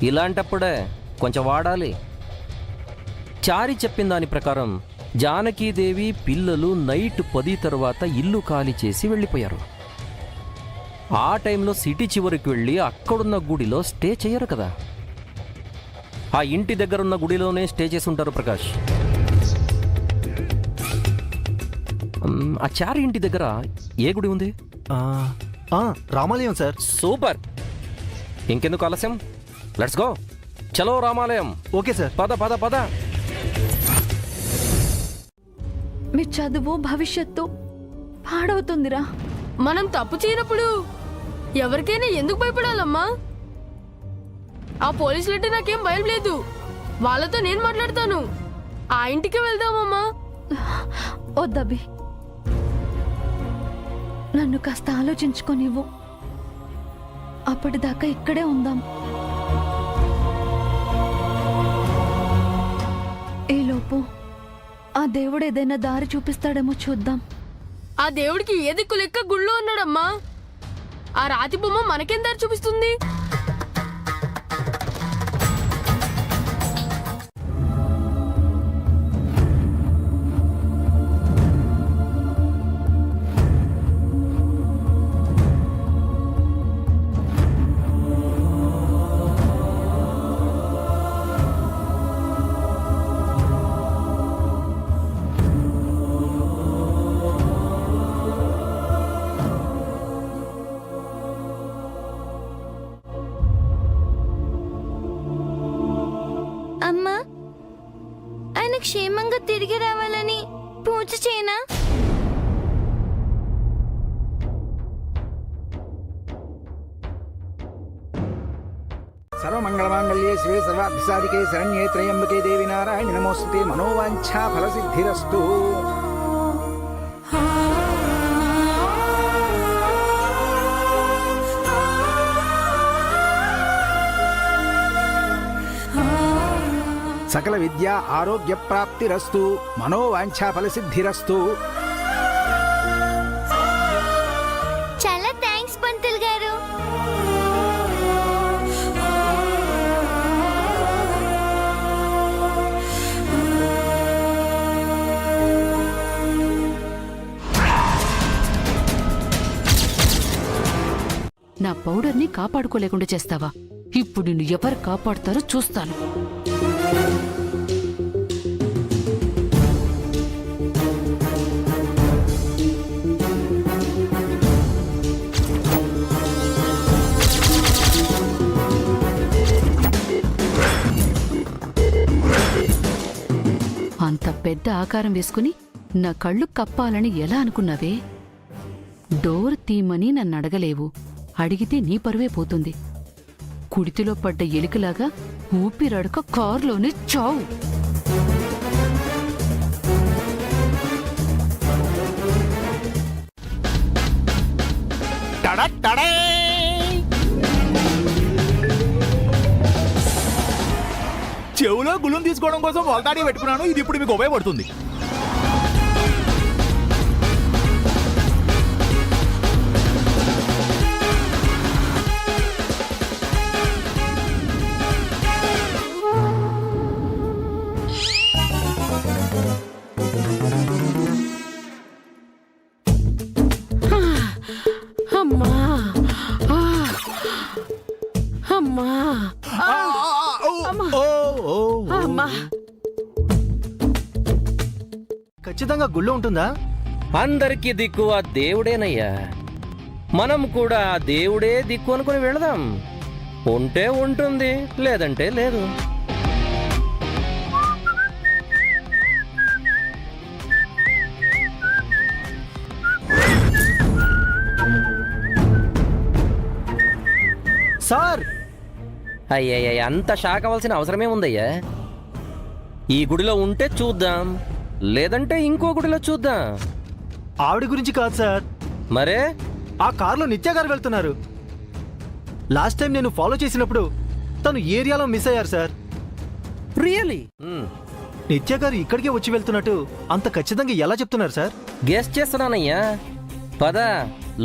ఇలాంటప్పుడే కొంచెం వాడాలి. చారి చెప్పిన దాని ప్రకారం జానకీదేవి పిల్లలు నైట్ 10 తర్వాత ఇల్లు ఖాళీ చేసి వెళ్ళిపోయారు. ఆ టైంలో సిటీ చివరికి వెళ్ళి అక్కడున్న గుడిలో స్టే చేయరు కదా. ఆ ఇంటి దగ్గర ఉన్న గుడిలోనే స్టే చేసి ఉంటారు ప్రకాష్. ఆ చారి ఇంటి దగ్గర ఏ గుడి ఉంది? రామాలయం సార్. సూపర్. ఇంకెందుకు ఆలస్యం, లెట్స్ గో. చలో రామాలయం. Okay sir. పద పద పద. మీ చదువు భవిష్యత్తు పాడవుతుందిరా. మనం తప్పు చేయనప్పుడు ఎవరికైనా ఎందుకు భయపడాలమ్మా? ఆ పోలీసులంటే నాకేం భయం లేదు. వాళ్ళతో నేను మాట్లాడతాను. ఆ ఇంటికి వెళ్దామమ్మా. వద్దబ్బి, నన్ను కాస్త ఆలోచించుకోనివ్వు. అప్పటిదాకా ఇక్కడే ఉందాం. ఈలోపు ఆ దేవుడు ఏదైనా దారి చూపిస్తాడేమో చూద్దాం. ఆ దేవుడికి ఏ దిక్కు లెక్క గుళ్ళో ఉన్నాడమ్మా. ఆ రాతి బొమ్మ మనకేం దారి చూపిస్తుంది? అమ్మా, ఆయన క్షేమంగా తిరిగి రావాలని పూజ చేయనా? సర్వమంగళమాంగళ్యే శివే సర్వాభిసారికే శరణ్యే త్రయంబకే దేవి నారాయణి నమోస్తుతే. మనోవాంఛా ఫలసిద్ధిరస్తు. సకల విద్యా ఆరోగ్య ప్రాప్తిరస్తు. మనోవాంఛా ఫలసిద్ధిరస్తు. చాలా థ్యాంక్స్ పంతులు గారు. నా పౌడర్ని కాపాడుకోలేకుండా చేస్తావా? ఇప్పుడు నిన్ను ఎవరు కాపాడుతారో చూస్తాను. అంత పెద్ద ఆకారం వేసుకుని నా కళ్ళు కప్పాలని ఎలా అనుకున్నావే? డోర్ తీమని నన్ను అడగలేవు. అడిగితే నీ పరువే పోతుంది. కుడితిలో పడ్డ ఎలుకలాగా ఊపిరడక కారులోనే చావు. చెవులో గుళ్ళం తీసుకోవడం కోసం వాల్తాడి పెట్టుకున్నాను. ఇది ఇప్పుడు మీకు ఉపయోగపడుతుంది. అమ్మా ఆ, అమ్మా అమ్మా. ఖచ్చితంగా గుళ్ళో ఉంటుందా? అందరికీ దిక్కు ఆ దేవుడేనయ్యా. మనం కూడా ఆ దేవుడే దిక్కు అనుకుని వెళదాం. ఉంటే ఉంటుంది, లేదంటే లేదు. సార్, అయ్యయ్య, అంత షాక్ అవ్వాల్సిన అవసరమే ఉందయ్యా. ఈ గుడిలో ఉంటే చూద్దాం, లేదంటే ఇంకో గుడిలో చూద్దాం. ఆవిడ గురించి కాదు సార్, మరే ఆ కారులో నిత్య గారు వెళ్తున్నారు. లాస్ట్ టైం నేను ఫాలో చేసినప్పుడు తను ఏరియాలో మిస్ అయ్యారు సార్. రియలీ? నిత్య గారు ఇక్కడికే వచ్చి వెళ్తున్నట్టు అంత ఖచ్చితంగా ఎలా చెప్తున్నారు సార్? గెస్ చేస్తున్నానయ్యా. పద,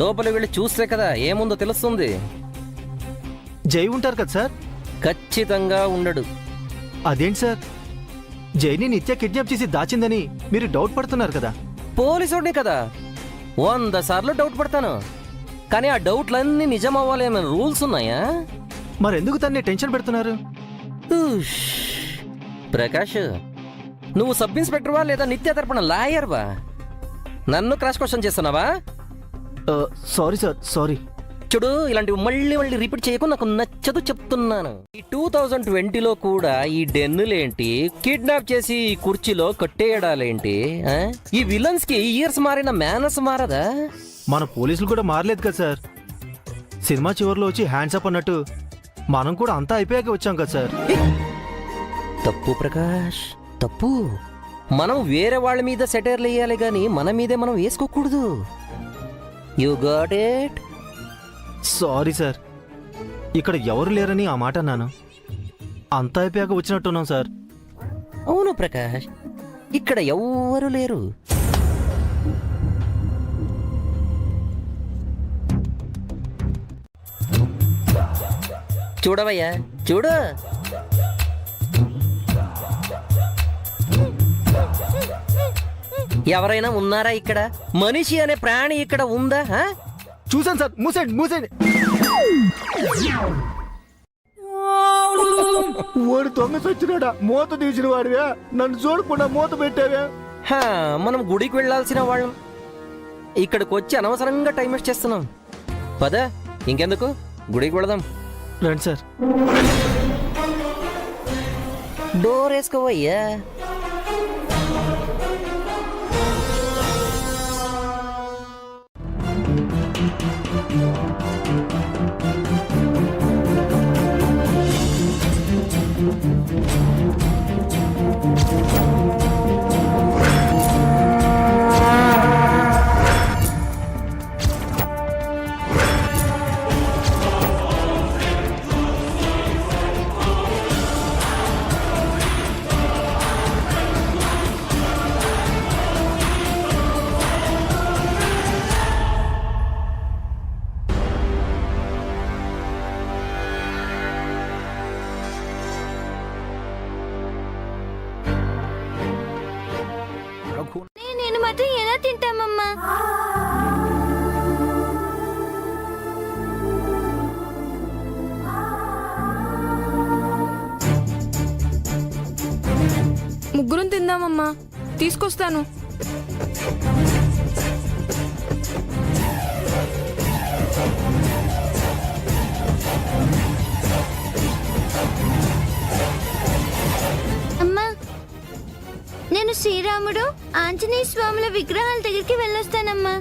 లోపలి వెళ్ళి చూస్తే కదా ఏముందో తెలుస్తుంది. జై ఉంటారు కదా సార్? ఖచ్చితంగా ఉండడు. అదేంటి సార్, జైని నిత్య కిడ్నాప్ చేసి దాచిందని మీరు డౌట్ పడుతున్నారు కదా? పోలీసుడిని కదా, 100 సార్లు డౌట్ పడతాను. కానీ ఆ డౌట్లన్నీ నిజం అవ్వాలేమని రూల్స్ ఉన్నాయా? మరెందుకు తన్ని టెన్షన్ పెడుతున్నారు? ఉష్. ప్రకాష్, నువ్వు సబ్ ఇన్స్పెక్టర్వా లేదా నిత్య తరపున లాయర్వా? నన్ను క్రాష్ క్వశ్చన్ చేస్తున్నావా? Sorry sir, sorry. చూడు, ఇలాంటివి మళ్ళీ మళ్ళీ రిపీట్ చేయకు, నాకు నచ్చదు చెప్తున్నాను. ఈ 2020లో కూడా ఈ డెన్నులేంటి, కిడ్నాప్ చేసి ఈ కుర్చీలో కట్టేయడాలేంటి? ఈ విలన్స్ కి ఇయర్స్ మారిన మేనస్ మారదా? మన పోలీసులు కూడా మారలేదు కదా సార్. సినిమా చివరిలో వచ్చి హ్యాండ్స్ అప్ అన్నట్టు మనం కూడా అంతా అయిపోయాక వచ్చాం కదా సార్. తప్పు ప్రకాష్, తప్పు. మనం వేరే వాళ్ళ మీద సెటైర్లు వేయాలి గాని మన మీదే మనం వేసుకోకూడదు. You got it? Sorry sir, ఇక్కడ ఎవరు లేరని ఆ మాట అన్నాను. అంతా అయిపోయాక వచ్చినట్టున్నాం సార్. అవును ప్రకాష్, ఇక్కడ ఎవ్వరు లేరు. చూడవయ్యా, చూడు. ఎవరైనా ఉన్నారా ఇక్కడ? మనిషి అనే ప్రాణి ఇక్కడ ఉందా? చూసాను సార్. మూసేండి, మూసేండి. వాడు దొంగ సచ్చినాడా? మూత తీసిన వాడివే, నన్ను చూడకుండా మూత పెట్టావే. మనం గుడికి వెళ్ళాల్సిన వాళ్ళం ఇక్కడికి వచ్చి అనవసరంగా టైం వేస్ట్ చేస్తున్నాం. పద, ఇంకెందుకు, గుడికి వెళదాం. రండి సార్. డోర్ వేసుకోవయ్యా. నేను మాత్రం ఎలా తింటామమ్మా? ముగ్గురం తిందామమ్మా, తీసుకొస్తాను. అమ్మా, నేను నేను శ్రీరాముడు ఆంజనేయ స్వాముల విగ్రహాల దగ్గరికి వెళ్ళొస్తానమ్మా.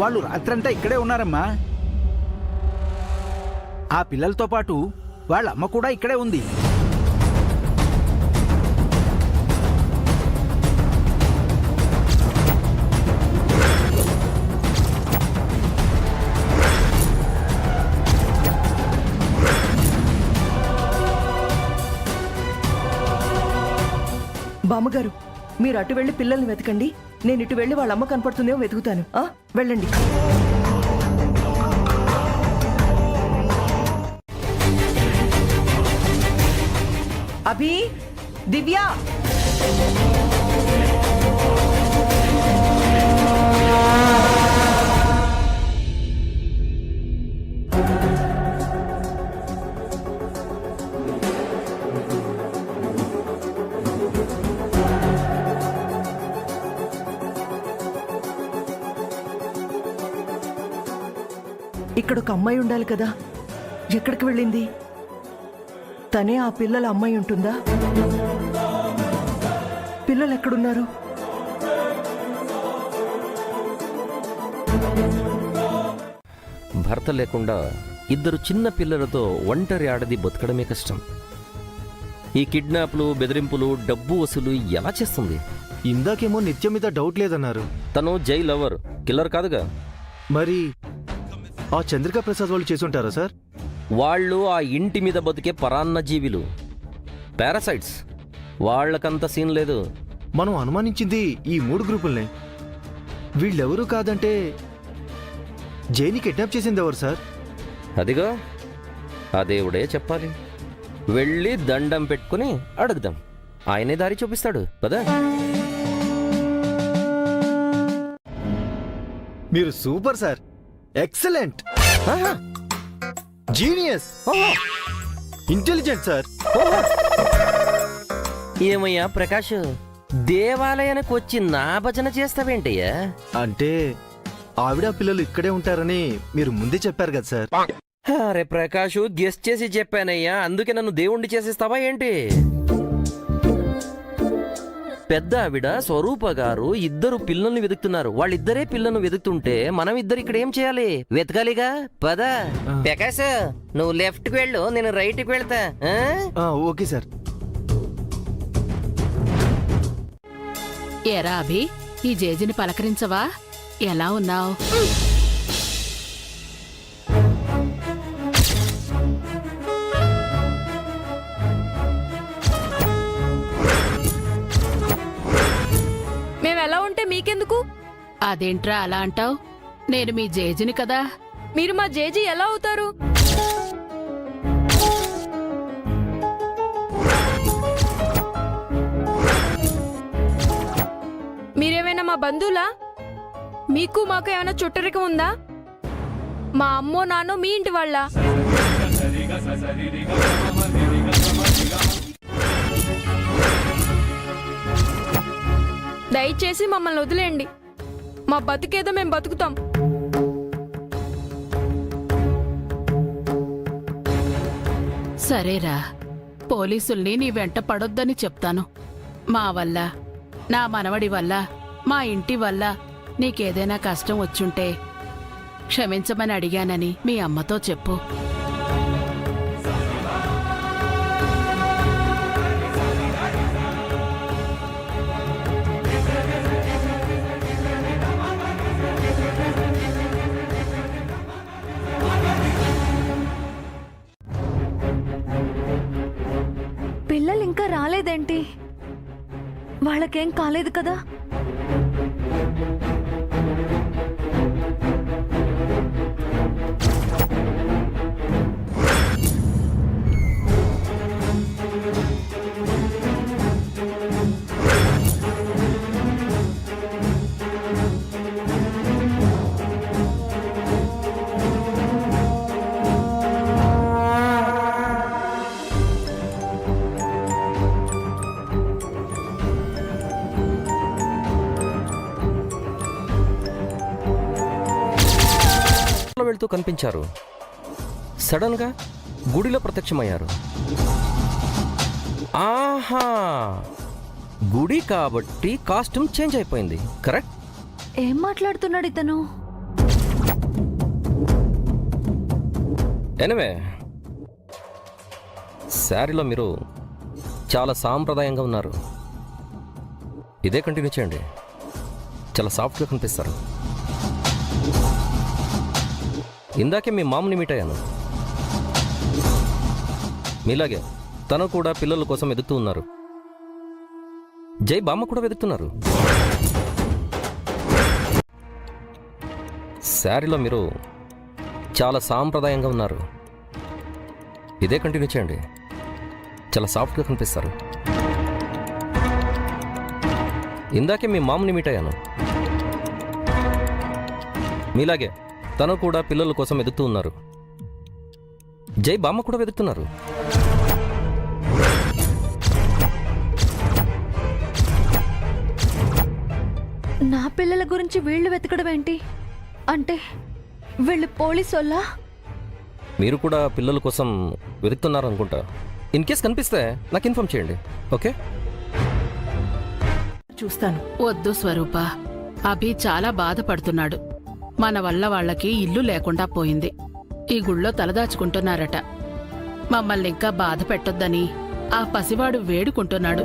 వాళ్ళు రాత్రంతా ఇక్కడే ఉన్నారమ్మా. ఆ పిల్లలతో పాటు వాళ్ళ అమ్మ కూడా ఇక్కడే ఉంది. బామ్మగారు, మీరు అటు వెళ్ళి పిల్లల్ని వెతకండి, నేను ఇటు వెళ్ళి వాళ్ళ అమ్మ కనపడుతుందేమో వెతుకుతాను. వెళ్ళండి. అభి, దివ్య, ఇక్కడ ఒక అమ్మాయి ఉండాలి కదా, ఎక్కడికి వెళ్ళింది? తనే ఆ పిల్లల అమ్మాయి ఉంటుందా? పిల్లలు ఎక్కడున్నారు? భర్త లేకుండా ఇద్దరు చిన్న పిల్లలతో ఒంటరి ఆడది బతకడమే కష్టం. ఈ కిడ్నాప్లు, బెదిరింపులు, డబ్బు వసూలు ఎలా చేస్తుంది? ఇందాకేమో నిత్యం మీద డౌట్ లేదన్నారు. తను జై లవర్, కిల్లర్ కాదుగా. మరి ఆ చంద్రికా ప్రసాద్ వాళ్ళు చేసుంటారా సార్? వాళ్ళు ఆ ఇంటి మీద బతికే పరాన్న జీవిలు, పారాసైట్స్. వాళ్ళకంత సీన్ లేదు. మనం అనుమానించింది ఈ 3 గ్రూపుల్నే. వీళ్ళెవరూ కాదంటే జైని కిడ్నాప్ చేసింది ఎవరు సార్? అదిగా ఆ దేవుడే చెప్పాలి. వెళ్ళి దండం పెట్టుకుని అడుగుదాం. ఆయనే దారి చూపిస్తాడు పదా. మీరు super sir, excellent, genius, intelligent sir. ఏమయ్యా ప్రకాష్, దేవాలయానికి వచ్చి నా భజన చేస్తావేంటయ్యా? అంటే ఆవిడ పిల్లలు ఇక్కడే ఉంటారని మీరు ముందే చెప్పారు కదా సార్. అరే ప్రకాష్, గెస్ట్ చేసి చెప్పానయ్యా, అందుకే నన్ను దేవుణ్ణి చేసేస్తావా ఏంటి? పెద్ద ఆవిడ స్వరూప గారు ఇద్దరు పిల్లల్ని వెతుకుతున్నారు. వాళ్ళిద్దరే పిల్లల్ని వెతుకుతుంటే మనం ఇద్దరు ఇక్కడ ఏం చేయాలి? వెతకాలిగా. పద ప్రకాష్, నువ్వు లెఫ్ట్ కి వెళ్ళు, నేను రైట్ కి వెళ్తా. Okay sir. ఏరా అభి, ఈ జేజిని పలకరించవా? ఎలా ఉన్నావు? మేము ఎలా ఉంటే మీకెందుకు? అదేంట్రా అలా అంటావు? నేను మీ జేజిని కదా. మీరు మా జేజీ ఎలా అవుతారు? మీరేమైనా మా బంధువులా? మీకు మాకు ఏమైనా చుట్టరికం ఉందా? మా అమ్మో నాన్నో మీ ఇంటి వాళ్ళ? దయచేసి మమ్మల్ని వదిలేయండి. మా బతుకేదో మేము బతుకుతాం. సరేరా, పోలీసుల్ని నీ వెంట పడొద్దని చెప్తాను. మా వల్ల, నా మనవడి వల్ల, మా ఇంటి వల్ల నీకేదైనా కష్టం వచ్చుంటే క్షమించమని అడిగానని మీ అమ్మతో చెప్పు. పిల్లలు ఇంకా రాలేదేంటి? వాళ్ళకేం కాలేదు కదా? వెళ్తూ కనిపించారు. సడన్ గా గుడిలో ప్రత్యక్షమయ్యారు. ఆహా, గుడి కాబట్టి కాస్ట్యూమ్ చేంజ్ అయిపోయింది. కరెక్ట్. ఏం మాట్లాడుతున్నాడు ఇతను? ఎనివే, శారీలో మీరు చాలా సాంప్రదాయంగా ఉన్నారు. ఇదే కంటిన్యూ చేయండి, చాలా సాఫ్ట్గా కనిపిస్తారు. ఇందాకే మీ మామని మీట్ అయ్యాను. మీలాగే తను కూడా పిల్లల కోసం వెతుకుతూ ఉన్నారు. జై బామ్మ కూడా వెతుకుతున్నారు. శారీలో మీరు చాలా సాంప్రదాయంగా ఉన్నారు. ఇదే కంటిన్యూ చేయండి, చాలా సాఫ్ట్గా కనిపిస్తారు. ఇందాకే మీ మామని మీట్ అయ్యాను. మీలాగే తను కూడా పిల్లల కోసం వెతుకుతూ ఉన్నారు. జై బామ్మ కూడా వెతుకుతున్నారు. నా పిల్లల గురించి వీళ్ళు వెతకడం ఏంటి? అంటే వీళ్ళు పోలీసోళ్ళా? మీరు కూడా పిల్లల కోసం వెతుకుతున్నారు అనుకుంటా. ఇన్ కేస్ కనిపిస్తే నాకు ఇన్ఫార్మ్ చేయండి. ఓకే, చూస్తాను. వద్దు స్వరూప, అభి చాలా బాధపడుతున్నాడు. మన వల్ల వాళ్ళకి ఇల్లు లేకుండా పోయింది. ఈ గుళ్ళో తలదాచుకుంటున్నారట. మమ్మల్ని ఇంకా బాధ పెట్టొద్దని ఆ పసివాడు వేడుకుంటున్నాడు.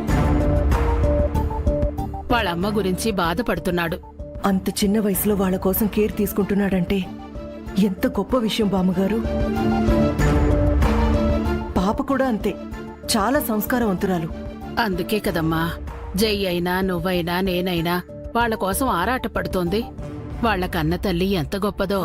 వాళ్ళమ్మ గురించి బాధపడుతున్నాడు. అంత చిన్న వయసులో వాళ్ళ కోసం కేర్ తీసుకుంటున్నాడంటే ఎంత గొప్ప విషయం బామ్మగారు. పాప కూడా అంతే, చాలా సంస్కారవంతురాలు. అందుకే కదమ్మా జై అయినా నువ్వైనా నేనైనా వాళ్ళ కోసం ఆరాటపడుతోంది. వాళ్ళ కన్న తల్లి ఎంత గొప్పదో.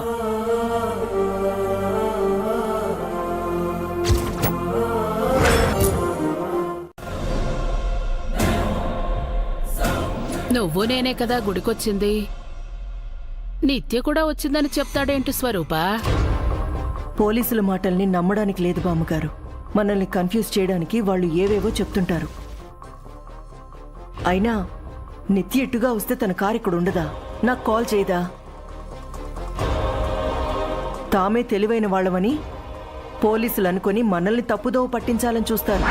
నువ్వు నేనే కదా గుడికొచ్చింది. నిత్య కూడా వచ్చిందని చెప్తాడేంటి స్వరూప? పోలీసుల మాటల్ని నమ్మడానికి లేదు బామ్మగారు. మనల్ని కన్ఫ్యూజ్ చేయడానికి వాళ్ళు ఏవేవో చెప్తుంటారు. అయినా నిత్య ఇట్టుగా వస్తే తన కారు ఇక్కడ ఉండదా? నాకు కాల్ చేయదా? తామే తెలివైన వాళ్ళమని పోలీసులు అనుకొని మనల్ని తప్పుదోవ పట్టించాలని చూస్తారు.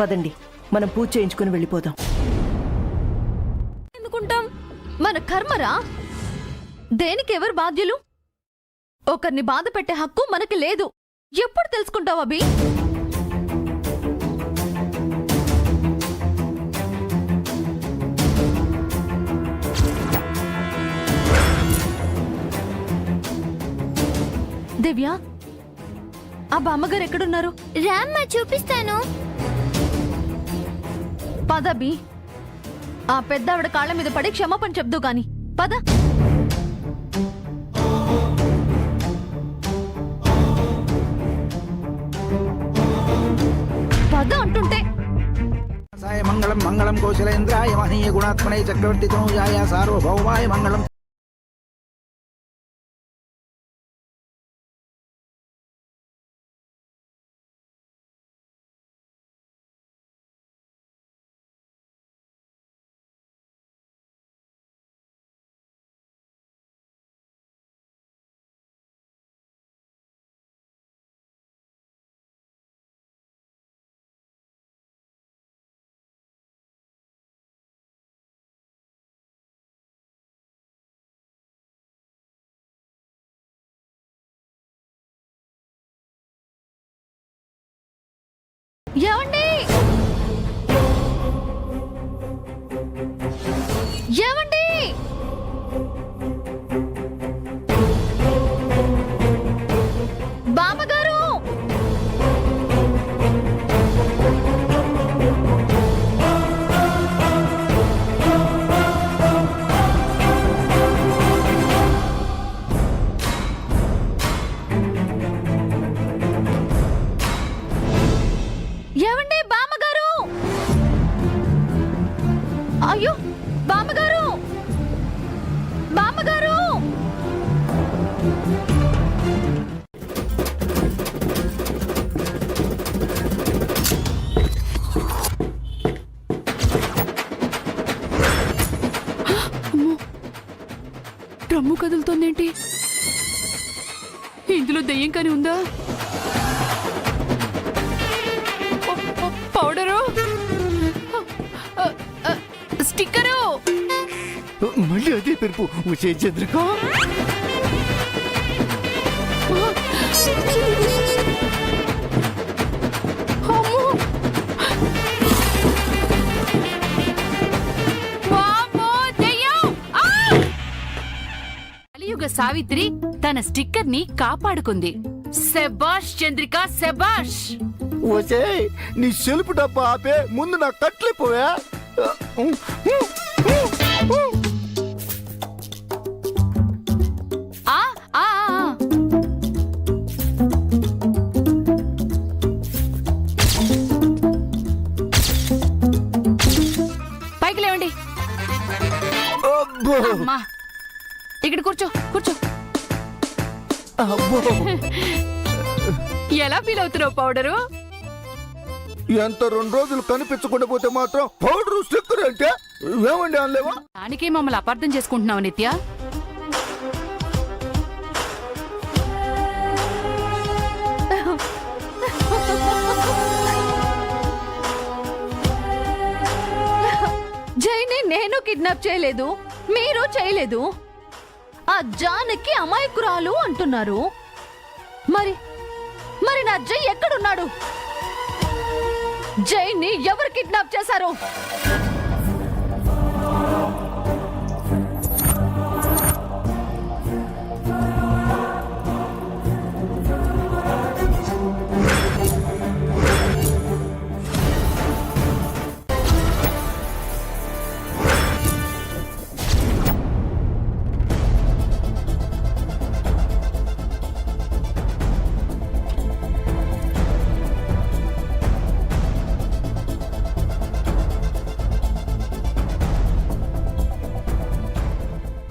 పదండి, మనం పూజ చేయించుకుని వెళ్ళిపోదాం. ఎందుకుంటాం? మన కర్మరా. దేనికి ఎవరు బాధ్యులు? ఒకరిని బాధ పెట్టే హక్కు మనకి లేదు. ఎప్పుడు తెలుసుకుంటావు అభి? దివ్య, ఆ బామ్మగారు ఎక్కడున్నారు? రామ్మా చూపిస్తాను. పదబి, ఆ పెద్దావిడ కాళ్ళ మీద పడి క్షమాపణ చెప్దు గాని. పద. పద అంటుంటే. మంగళం మంగళం కౌశలేంద్రాయ మహనీయ గుణాత్మనే చక్రవర్తి తనూజాయ సార్వభౌమాయ మంగళం. ఏమండి? ఏమండి? బామ్మగారు! ఏమండి? బామ్మగారు! అయ్యో, బామ్మగారు! బామ్మగారు! డ్రమ్ము కదులుతోందేంటి? ఇందులో దెయ్యం కాని ఉందా? Powder, sticker. మళ్ళీ అదే పెరుపు వచ్చే చంద్రిక. కలియుగ సావిత్రి తన స్టిక్కర్ ని కాపాడుకుంది. శభాష్ చంద్రిక, శభాష్. వచ్చే నీ సెలుపు డబ్బా ఆపే ముందు నా కట్లిపోయా. ఆ ఆ ఆ. పైకి లేవండి. అమ్మా, ఇక్కడ కూర్చో, కూర్చో. ఎలా ఫీల్ అవుతున్నావు పౌడరు? ఎంత 2 రోజులు కనిపించకుండా పోతే మాత్రం పౌడర్ స్టిక్కర్ అంటే ఏమండి అనలేవా? దానికే మమ్మల్ని అపార్థం చేసుకుంటున్నావు నిత్య. జైని నేను కిడ్నాప్ చేయలేదు, మీరు చేయలేదు. ఆ జానకి అమాయకురాలు అంటున్నారు. మరి మరి నా జై ఎక్కడున్నాడు? జైని ఎవరు కిడ్నాప్ చేశారు?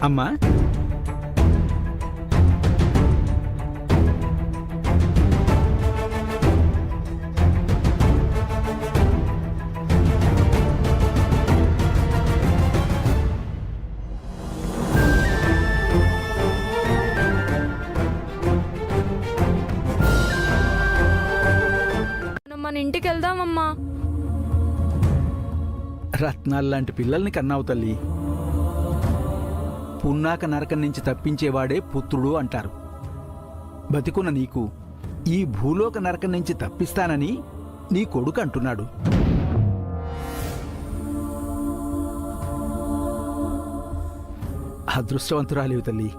అమ్మా మనం మన ఇంటికి వెళ్దామమ్మా. రత్నాల్లాంటి పిల్లల్ని కన్నావు తల్లి. పున్నాక నరకం నుంచి తప్పించేవాడే పుత్రుడు అంటారు. బతికున్న నీకు ఈ భూలోక నరకం నుంచి తప్పిస్తానని నీ కొడుకు అంటున్నాడు. అదృష్టవంతురాలివి తల్లి.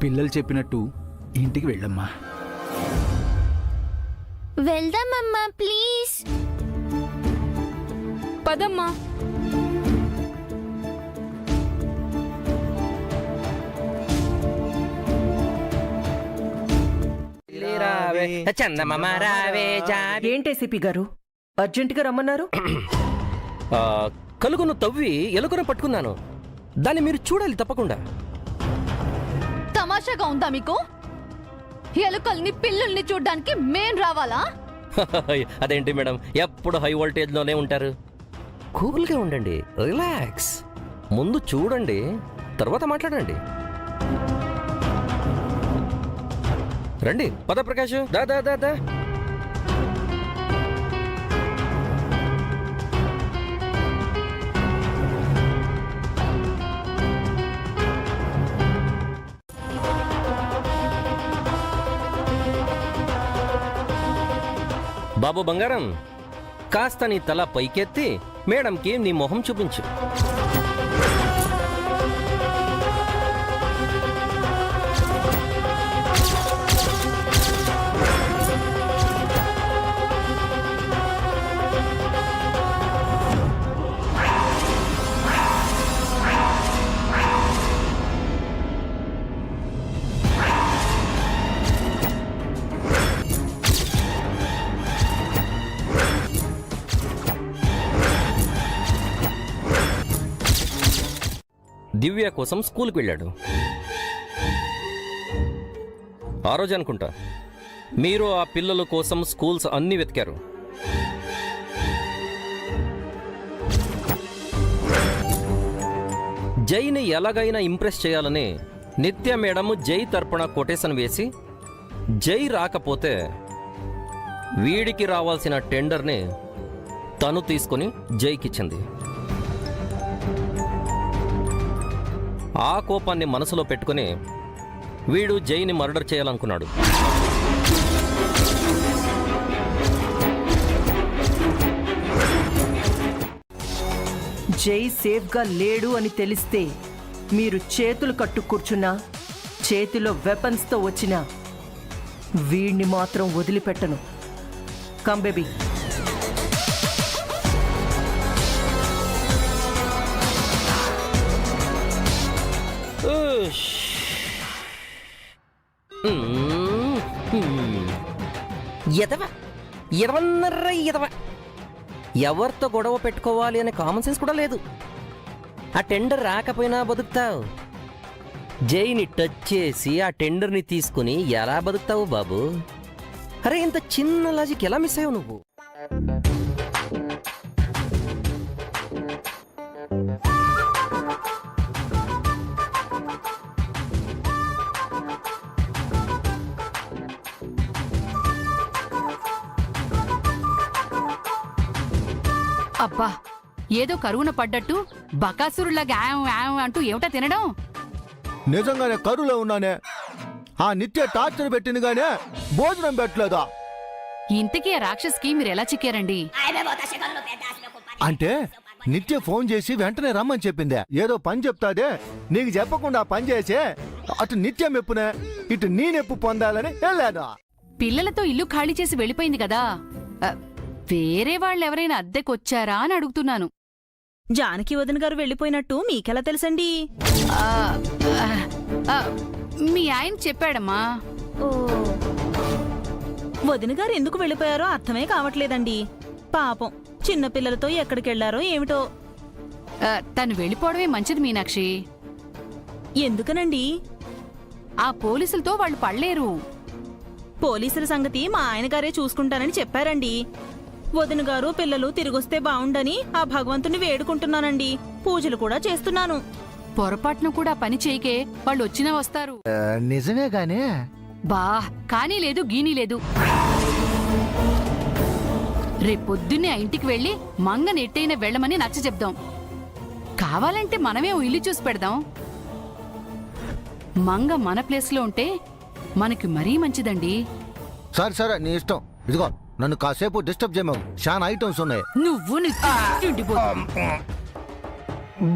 పిల్లలు చెప్పినట్టు ఇంటికి వెళ్ళమ్మా. వెళ్దామమ్మా ప్లీజ్. పదమ్మా. ఏంటి సిపి గారు అర్జెంటుగా రమ్మన్నారు? కలుగును తవ్వి ఎలుకను పట్టుకున్నాను. దాన్ని మీరు చూడాలి తప్పకుండా. తమాషాగా ఉందా మీకు? ఎలుకల్ని పిల్లుల్ని చూడ్డానికి మేం రావాలా? అదేంటి మేడం, ఎప్పుడు హై వోల్టేజ్ లోనే ఉంటారు? కూల్గా ఉండండి, రిలాక్స్. ముందు చూడండి, తర్వాత మాట్లాడండి. రండి, పద ప్రకాష్, దా దా దా దా. బాబు బంగారం, కాస్త నీ తల పైకెత్తి మేడంకి నీ మొహం చూపించు. దివ్య కోసం స్కూల్కి వెళ్ళాడు. ఆ రోజు అనుకుంటా మీరు ఆ పిల్లల కోసం స్కూల్స్ అన్నీ వెతికారు. జైని ఎలాగైనా ఇంప్రెస్ చేయాలని నిత్య మేడం జై తరపున కొటేషన్ వేసి, జై రాకపోతే వీడికి రావాల్సిన టెండర్ని తను తీసుకొని జైకిచ్చింది. ఆ కోపాన్ని మనసులో పెట్టుకుని వీడు జైని మర్డర్ చేయాలనుకున్నాడు. జై సేఫ్గా లేడు అని తెలిస్తే మీరు చేతులు కట్టు కూర్చున్నా, చేతిలో వెపన్స్తో వచ్చినా వీడిని మాత్రం వదిలిపెట్టను. Come baby. ఎవరితో గొడవ పెట్టుకోవాలి అనే కామన్ సెన్స్ కూడా లేదు. ఆ టెండర్ రాకపోయినా బతుకుతావు. జైని టచ్ చేసి ఆ టెండర్ని తీసుకుని ఎలా బతుకుతావు బాబు? అరే, ఇంత చిన్న లాజిక్ ఎలా మిస్ అయ్యావు నువ్వు? అబ్బా, ఏదో కరువున పడ్డట్టు బకాసురులాగా ఆయం ఆయం అంటూ ఏమిటా తినడం? నిజంగానే కరువులో ఉన్నానే. ఆ నిత్య టార్చర్ పెట్టింది గానే భోజనం పెట్టలేదా? ఇంతకీ ఆ రాక్షస్కి మీరు ఎలా చిక్కారండి? అంటే నిత్య ఫోన్ చేసి వెంటనే రమ్మని చెప్పిందే. ఏదో పని చెప్తాదే, నీకు చెప్పకుండా పని చేసే అటు నిత్యం ఎప్పునే ఇటు నేనెప్పు పొందాలని వెళ్ళాను. పిల్లలతో ఇల్లు ఖాళీ చేసి వెళ్ళిపోయింది కదా, వేరే వాళ్ళెవరైనా అద్దెకొచ్చారా అని అడుగుతున్నాను. జానకి వదిన గారు వెళ్ళిపోయినట్టు మీకెలా తెలుసండి? మీ ఆయన చెప్పాడమ్మా. వదిన గారు ఎందుకు వెళ్ళిపోయారో అర్థమే కావట్లేదండి. పాపం చిన్నపిల్లలతో ఎక్కడికెళ్లారో ఏమిటో. తను వెళ్ళిపోవడమే మంచిది మీనాక్షి. ఎందుకనండి? ఆ పోలీసులతో వాళ్ళు పడలేరు. పోలీసుల సంగతి మా ఆయనగారే చూసుకుంటానని చెప్పారండి. వదిన గారు పిల్లలు తిరిగొస్తే బావుండని ఆ భగవంతుని వేడుకుంటున్నానండి. పూజలు కూడా చేస్తున్నాను. పొరపాటును కూడా పని చేయకే, వాళ్ళు వచ్చినా వస్తారు. నిజమే గానే బా కానీ లేదు గీనీ లేదు. రేపొద్దున్నే ఆ ఇంటికి వెళ్ళి మంగ నెట్టైన వెళ్ళమని నచ్చ చెప్దాం. కావాలంటే మనమే ఓ ఇల్లు చూసి పెడదాం. మంగ మన ప్లేస్లో ఉంటే మనకి మరీ మంచిదండి. సరే సరే నీ ఇష్టం. ఇదిగో నన్ను కాసేపు డిస్టర్బ్ చేయమాకు, చాలా ఐటమ్స్ ఉన్నాయి. నువ్వు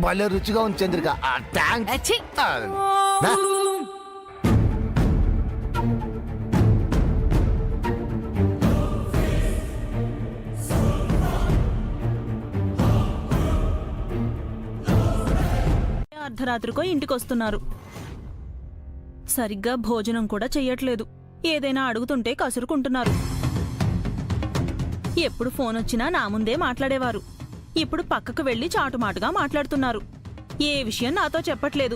భలే రుచిగా ఉంది చంద్రిక. థ్యాంక్స్. అర్ధరాత్రికో ఇంటికొస్తున్నారు. సరిగ్గా భోజనం కూడా చెయ్యట్లేదు. ఏదైనా అడుగుతుంటే కసురుకుంటున్నారు. ఎప్పుడు ఫోన్ వచ్చినా నా ముందే మాట్లాడేవారు. ఇప్పుడు పక్కకు వెళ్లి చాటుమాటుగా మాట్లాడుతున్నారు. ఏ విషయం నాతో చెప్పట్లేదు.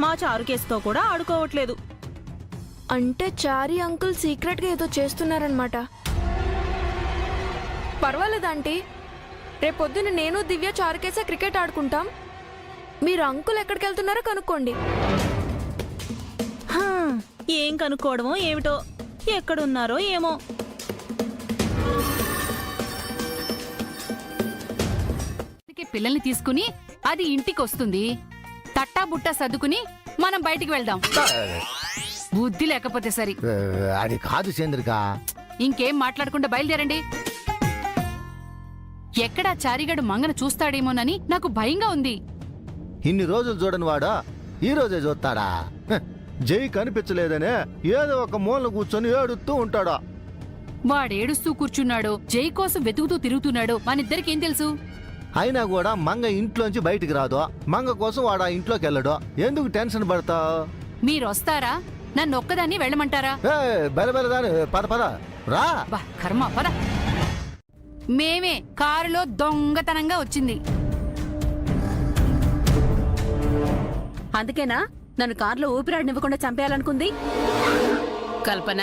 మా చారు కేసుతో కూడా ఆడుకోవట్లేదు. అంటే చారీ అంకుల్ సీక్రెట్ గా ఏదో చేస్తున్నారనమాట. పర్వాలేదా ఆంటీ? రేపొద్దున నేను దివ్య చారుకేసే క్రికెట్ ఆడుకుంటాం. మీరు అంకుల్ ఎక్కడికి వెళ్తున్నారో కనుక్కోండి. హా, ఏం కనుక్కోవడమో ఏమిటో, ఎక్కడున్నారో ఏమో. పిల్లల్ని తీసుకుని అది ఇంటికి వస్తుంది. తట్టా బుట్టా సర్దుకుని మనం బయటికి వెళ్దాం. బుద్ధి లేకపోతే సరి. అది కాదు చంద్రిక. ఇంకేం మాట్లాడకుండా బయలుదేరండి. ఎక్కడా చారిగాడు మంగన చూస్తాడేమోనని నాకు భయంగా ఉంది. ఇన్ని రోజులు చూడని వాడా ఈ రోజే చూస్తాడా? జై కనిపించలేదనే ఏదో ఒక మూల కూర్చొని ఏడుస్తూ ఉంటాడా? వాడేడుస్తూ కూర్చున్నాడో జై కోసం వెతుకుతూ తిరుగుతున్నాడో మనిద్దరికేం తెలుసు? అయినా కూడా మంగ ఇంట్లోంచి బయటికి రాదు. మంగ కోసం వాడు ఆ ఇంట్లోకి వెళ్ళడు. ఎందుకు టెన్షన్ పడతావు? మీరొస్తారా? నన్ను ఒక్కదాన్ని వెళ్ళమంటారా? బెలబెలదాని పద పద రా. బా కర్మ పద. మేమే కారులో దొంగతనంగా వచ్చింది. అందుకేనా నన్ను కారులో ఊపిరాడనివ్వకుండా చంపేయాలనుకుంది? కల్పన,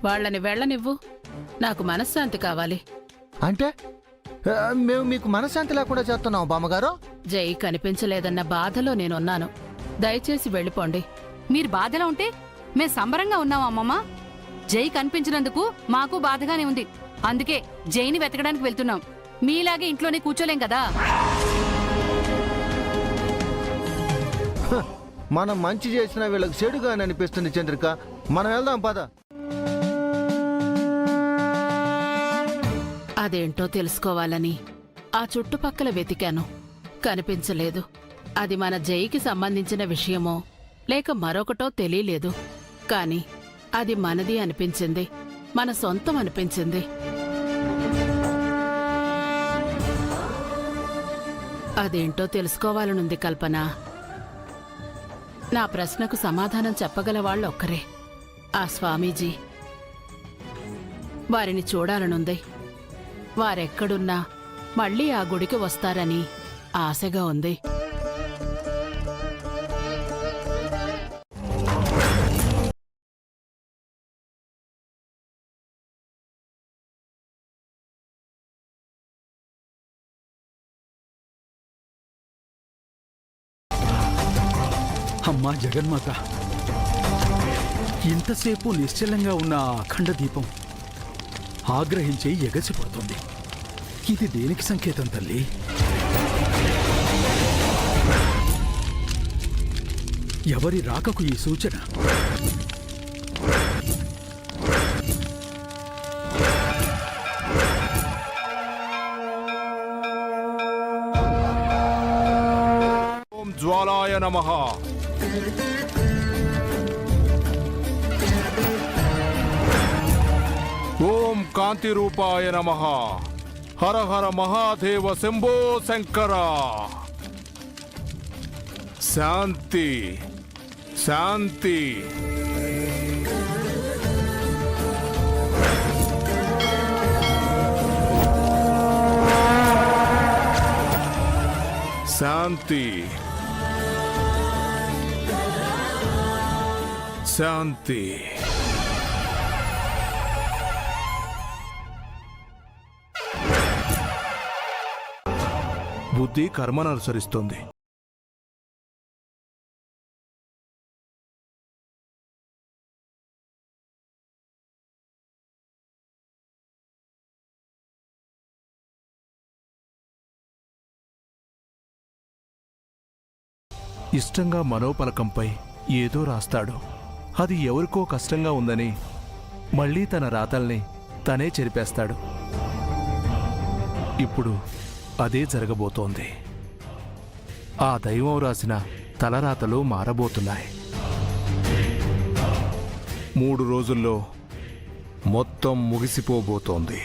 వాళ్ళని వెళ్ళనివ్వు. నాకు మనశ్శాంతి కావాలి. అంటే మేము మీకు మనశ్శాంతి లేకుండా చేస్తున్నాం బామ్మగారు. జై కనిపించలేదన్న బాధలో నేనున్నాను. దయచేసి వెళ్ళిపోండి. మీరు బాధలో ఉంటే మేం సంబరంగా ఉన్నాం అమ్మమ్మ. జై కనిపించినందుకు మాకు బాధగానే ఉంది. అందుకే జైని వెతకడానికి వెళ్తున్నాం. మీలాగే ఇంట్లోనే కూర్చోలేం కదా. మనం మంచి చేసినా వీళ్ళకి చెడుగా అనిపిస్తుంది చంద్రిక. మనం వెళ్దాం పద. అదేంటో తెలుసుకోవాలని ఆ చుట్టుపక్కల వెతికాను. కనిపించలేదు. అది మన జైకి సంబంధించిన విషయమో లేక మరొకటో తెలియలేదు. కాని అది మనది అనిపించింది. మన సొంతం అనిపించింది. అదేంటో తెలుసుకోవాలనుంది కల్పన. నా ప్రశ్నకు సమాధానం చెప్పగల వాళ్ళొక్కరే, ఆ స్వామీజీ. వారిని చూడాలనుంది. వారెక్కడున్నా మళ్ళీ ఆ గుడికి వస్తారని ఆశగా ఉంది. అమ్మా జగన్మాత, ఇంతసేపు నిశ్చలంగా ఉన్న ఆ అఖండ దీపం ఆగ్రహించి ఎగసిపడుతుంది. ఇది దేనికి సంకేతం తల్లి? ఎవరి రాకకు ఈ సూచన? ఓం జ్వాలాయ నమః. ఓం కాంతి రూపాయ నమః. హర హర మహాదేవ శంభో శంకర. శాంతి శాంతి. శాంతి. శాంతి. బుద్ధి కర్మను అనుసరిస్తుంది. ఇష్టంగా మనోపలకంపై ఏదో రాస్తాడు. అది ఎవరికో కష్టంగా ఉందని మళ్ళీ తన రాతల్ని తనే చెరిపేస్తాడు. ఇప్పుడు అదే జరగబోతోంది. ఆ దైవం రాసిన తలరాతలు మారబోతున్నాయి. 3 రోజుల్లో మొత్తం ముగిసిపోబోతోంది.